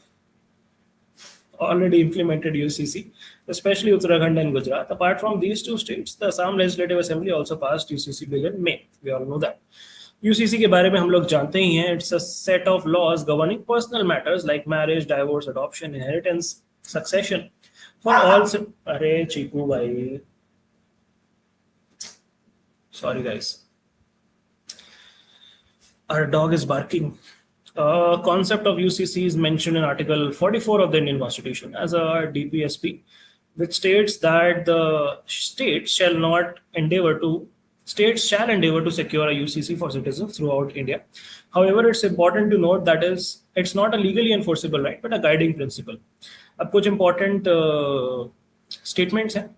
already implemented UCC, especially Uttarakhand and Gujarat. Apart from these two states, the Assam Legislative Assembly also passed UCC bill in May. We all know that. UCC के बारे में हम लोग जानते ही हैं. It's a set of laws governing personal matters like marriage, divorce, adoption, inheritance, succession for all. अरे चीकू भाई, sorry guys, our dog is barking. Concept of UCC is mentioned in Article 44 of the Indian Constitution as a DPSP, which states that the states shall endeavor to secure a UCC for citizens throughout India. However, it's important to note that it's not a legally enforceable right, but a guiding principle. अब कुछ important statements हैं.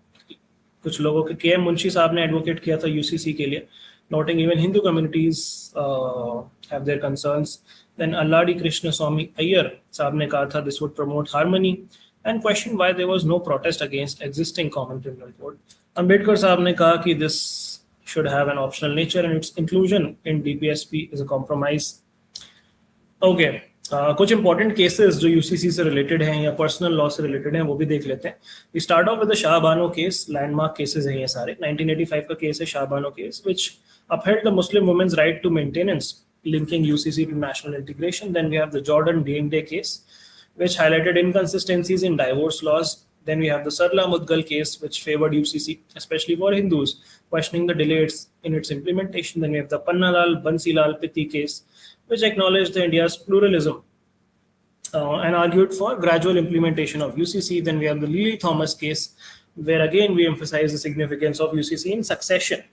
कुछ लोगों के KM Munshi साहब ने advocate किया था UCC के लिए, noting even Hindu communities have their concerns. Then Alladi Krishna Swami Iyer साहब ने कहा था this would promote harmony and questioned why there was no protest against existing common criminal code. Ambedkar साहब ने कहा कि this should have an optional nature, and its inclusion in DPSP is a compromise. Okay कुछ important cases जो UCC से related हैं या personal law से रिलेटेड हैं वो भी देख लेते हैं. We start off with the Shah Bano case. Landmark cases हैं ये सारे. 1985 का केस है Shah Bano case, which upheld the Muslim women's right to maintenance, linking UCC to national integration. Then we have the Jordan DMD case, which highlighted inconsistencies in divorce laws. Then we have the Sarla Mudgal case, which favored UCC, especially for Hindus, questioning the delays in its implementation. Then we have the Pannalal Bansilal Pitti case, which acknowledged the India's pluralism and argued for gradual implementation of UCC. Then we have the Lily Thomas case, where again we emphasize the significance of UCC in succession.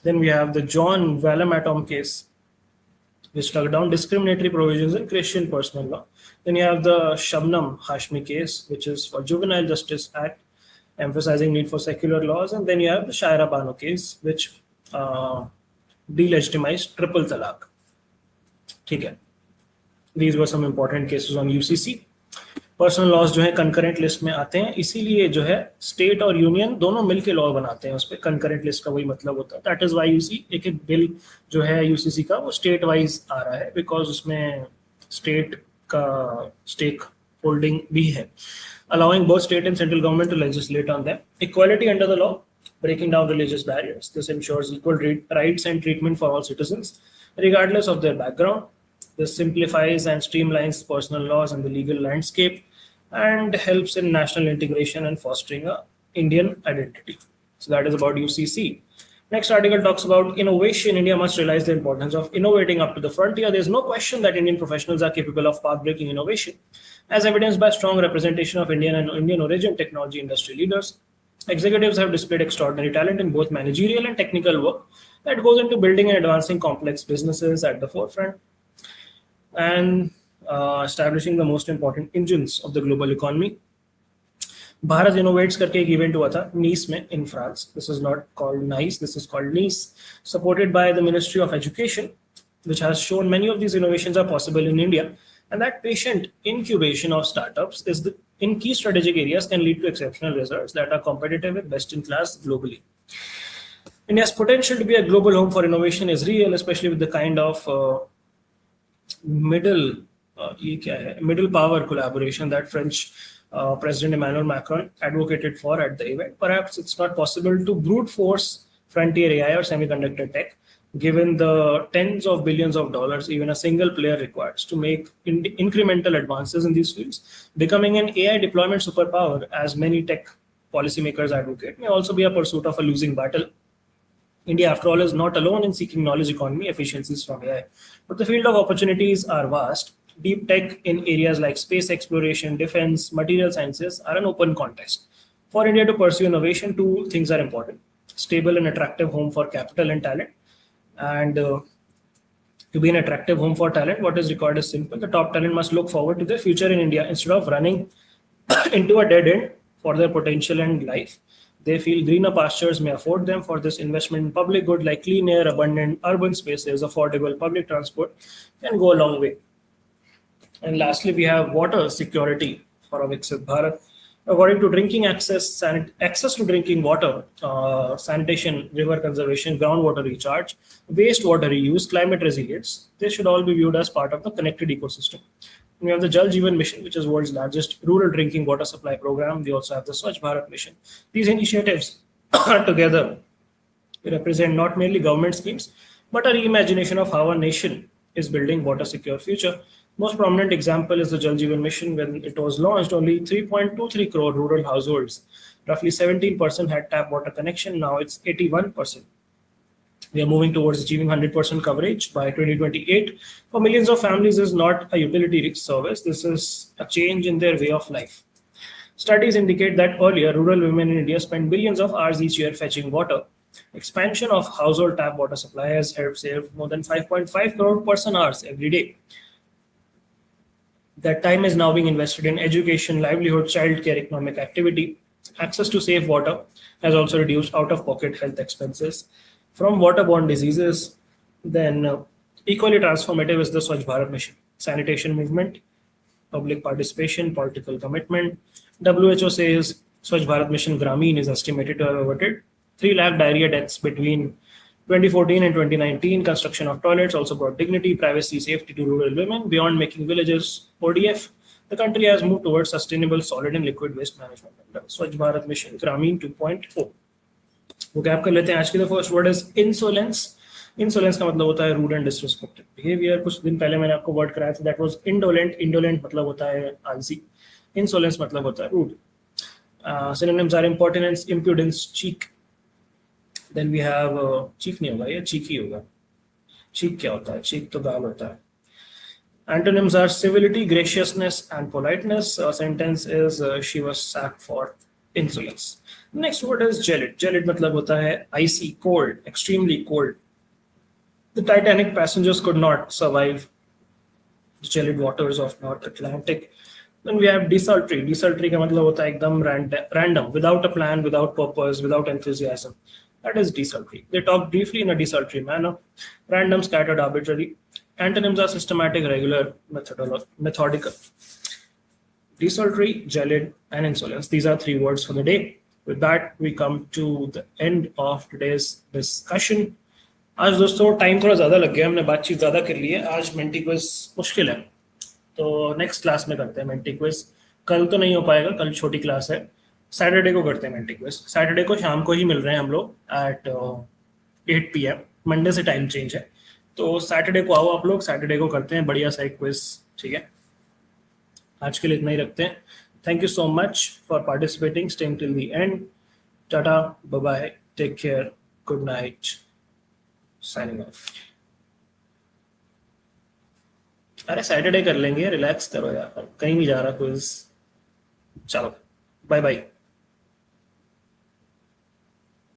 Then we have the John Valamatom case, which struck down discriminatory provisions in Christian personal law. Then you have the Shabnam Hashmi case, which is for Juvenile Justice Act, emphasizing need for secular laws. And then you have the Shaira Bano case, which delegitimized triple talaq. ठीक है. These were some important cases on UCC. Personal laws जो है concurrent list में आते हैं, इसीलिए जो है स्टेट और यूनियन दोनों मिलके लॉ बनाते हैं. उस पर कंकरेंट लिस्ट का वही मतलब होता है. That is why you see एक एक बिल जो है यूसीसी का वो स्टेट वाइज आ रहा है, बिकॉज उसमें स्टेट का स्टेक होल्डिंग भी है. Allowing both state and central government to legislate on them. Equality under the law, breaking down religious barriers. This ensures equal rights and treatment for all citizens, regardless of their background. This simplifies and streamlines personal laws and the legal landscape, and helps in national integration and fostering a Indian identity. So that is about UCC. Next article talks about innovation. India must realize the importance of innovating up to the frontier. There's no question that Indian professionals are capable of path-breaking innovation, as evidenced by strong representation of Indian and Indian origin technology industry leaders. Executives have displayed extraordinary talent in both managerial and technical work that goes into building and advancing complex businesses at the forefront, and establishing the most important engines of the global economy. Bharat Innovates करके एक event हुआ था नीस में in France. This is not called NICE, this is called Nice, supported by the Ministry of Education, which has shown many of these innovations are possible in India, and that patient incubation of startups is in key strategic areas can lead to exceptional results that are competitive with best in class globally. India's potential to be a global home for innovation is real, especially with the kind of middle power collaboration that French President Emmanuel Macron advocated for at the event. Perhaps it's not possible to brute force frontier AI or semiconductor tech, given the tens of billions of dollars even a single player requires to make incremental advances in these fields. Becoming an AI deployment superpower, as many tech policymakers advocate, may also be a pursuit of a losing battle. India, after all, is not alone in seeking knowledge economy efficiencies from AI, but the field of opportunities are vast. Deep tech in areas like space exploration, defense, material sciences are an open contest. For India to pursue innovation, two things are important: stable and attractive home for capital and talent. And to be an attractive home for talent, what is required is simple. The top talent must look forward to their future in India instead of running into a dead end for their potential and life. They feel greener pastures may afford them. For this, investment in public good like clean air, abundant urban spaces, affordable public transport can go a long way. And lastly, we have water security for a Viksit Bharat. According to drinking access to drinking water, sanitation, river conservation, groundwater recharge, wastewater reuse, climate resilience, they should all be viewed as part of the connected ecosystem. We have the Jal Jeevan Mission, which is world's largest rural drinking water supply program. We also have the Swachh Bharat Mission. These initiatives together represent not merely government schemes, but a reimagination of how a nation is building water secure future. Most prominent example is the Jal Jeevan Mission. When it was launched, only 3.23 crore rural households, roughly 17% had tap water connection. Now it's 81%. We are moving towards achieving 100% coverage by 2028. For millions of families, this is not a utility-rich service. This is a change in their way of life. Studies indicate that earlier, rural women in India spent billions of hours each year fetching water. Expansion of household tap water supply has helped save more than 5.5 crore person hours every day. That time is now being invested in education, livelihood, childcare, economic activity. Access to safe water has also reduced out-of-pocket health expenses from waterborne diseases. Then equally transformative is the Swachh Bharat Mission. Sanitation movement, public participation, political commitment. WHO says Swachh Bharat Mission Grameen is estimated to have averted 3 lakh diarrhea deaths between 2014 and 2019. Construction of toilets also brought dignity, privacy, safety to rural women. Beyond making villages ODF, the country has moved towards sustainable solid and liquid waste management under Swachh Bharat Mission Gramin 2.0. वो gap कर लेते हैं आज के लिए. First word is insolence. Insolence का मतलब होता है रूड एंड डिसरिस्पेक्टेड बिहेवियर. कुछ दिन पहले मैंने आपको वर्ड कराया था, दैट वाज इंडोलेंट. इंडोलेंट मतलब होता है आलसी. इंसोलेंस मतलब होता है rude. Synonyms are importance, impudence, cheek. Then we have cheek नहीं होगा, ये चीक ही होगा. चीक क्या होता है? चीक तो गाल होता है. Antonyms are civility, graciousness, and politeness. A sentence is she was sacked for insolence. Next word is gelid. Gelid मतलब होता है icy, cold, extremely cold. The Titanic passengers could not survive the gelid waters of North Atlantic. Then we have desultory. Desultory का मतलब होता है एकदम random, without a plan, without purpose, without enthusiasm. That is desultory. They talk briefly in a desultory manner. Random, scattered, arbitrary. Antonyms are systematic, regular, methodical. Desultory, gelid, and insolence. These are 3 words for the day. With that, we come to the end of today's discussion. आज दोस्तों time थोड़ा ज़्यादा लग गया, हमने बातचीत ज़्यादा कर ली है. आज मेंटी क्विज मुश्किल है, तो नेक्स्ट क्लास में करते हैं मेंटी क्विज. कल तो नहीं हो पाएगा, कल छोटी क्लास है. सैटरडे को करते हैं मेंटी क्विज. सैटरडे को शाम को ही मिल रहे हैं हम लोग एट 8 PM. मंडे से टाइम चेंज है, तो सैटरडे को आओ आप लोग. सैटरडे को करते हैं बढ़िया सा एक क्विज, ठीक है. आज के लिए इतना ही रखते हैं. Thank you so much for participating, staying till the end. Tata, bye bye, take care, good night, signing off. अरे सैटरडे कर लेंगे, रिलैक्स करो यार, कहीं नहीं जा रहा क्विज. चलो बाय बाय.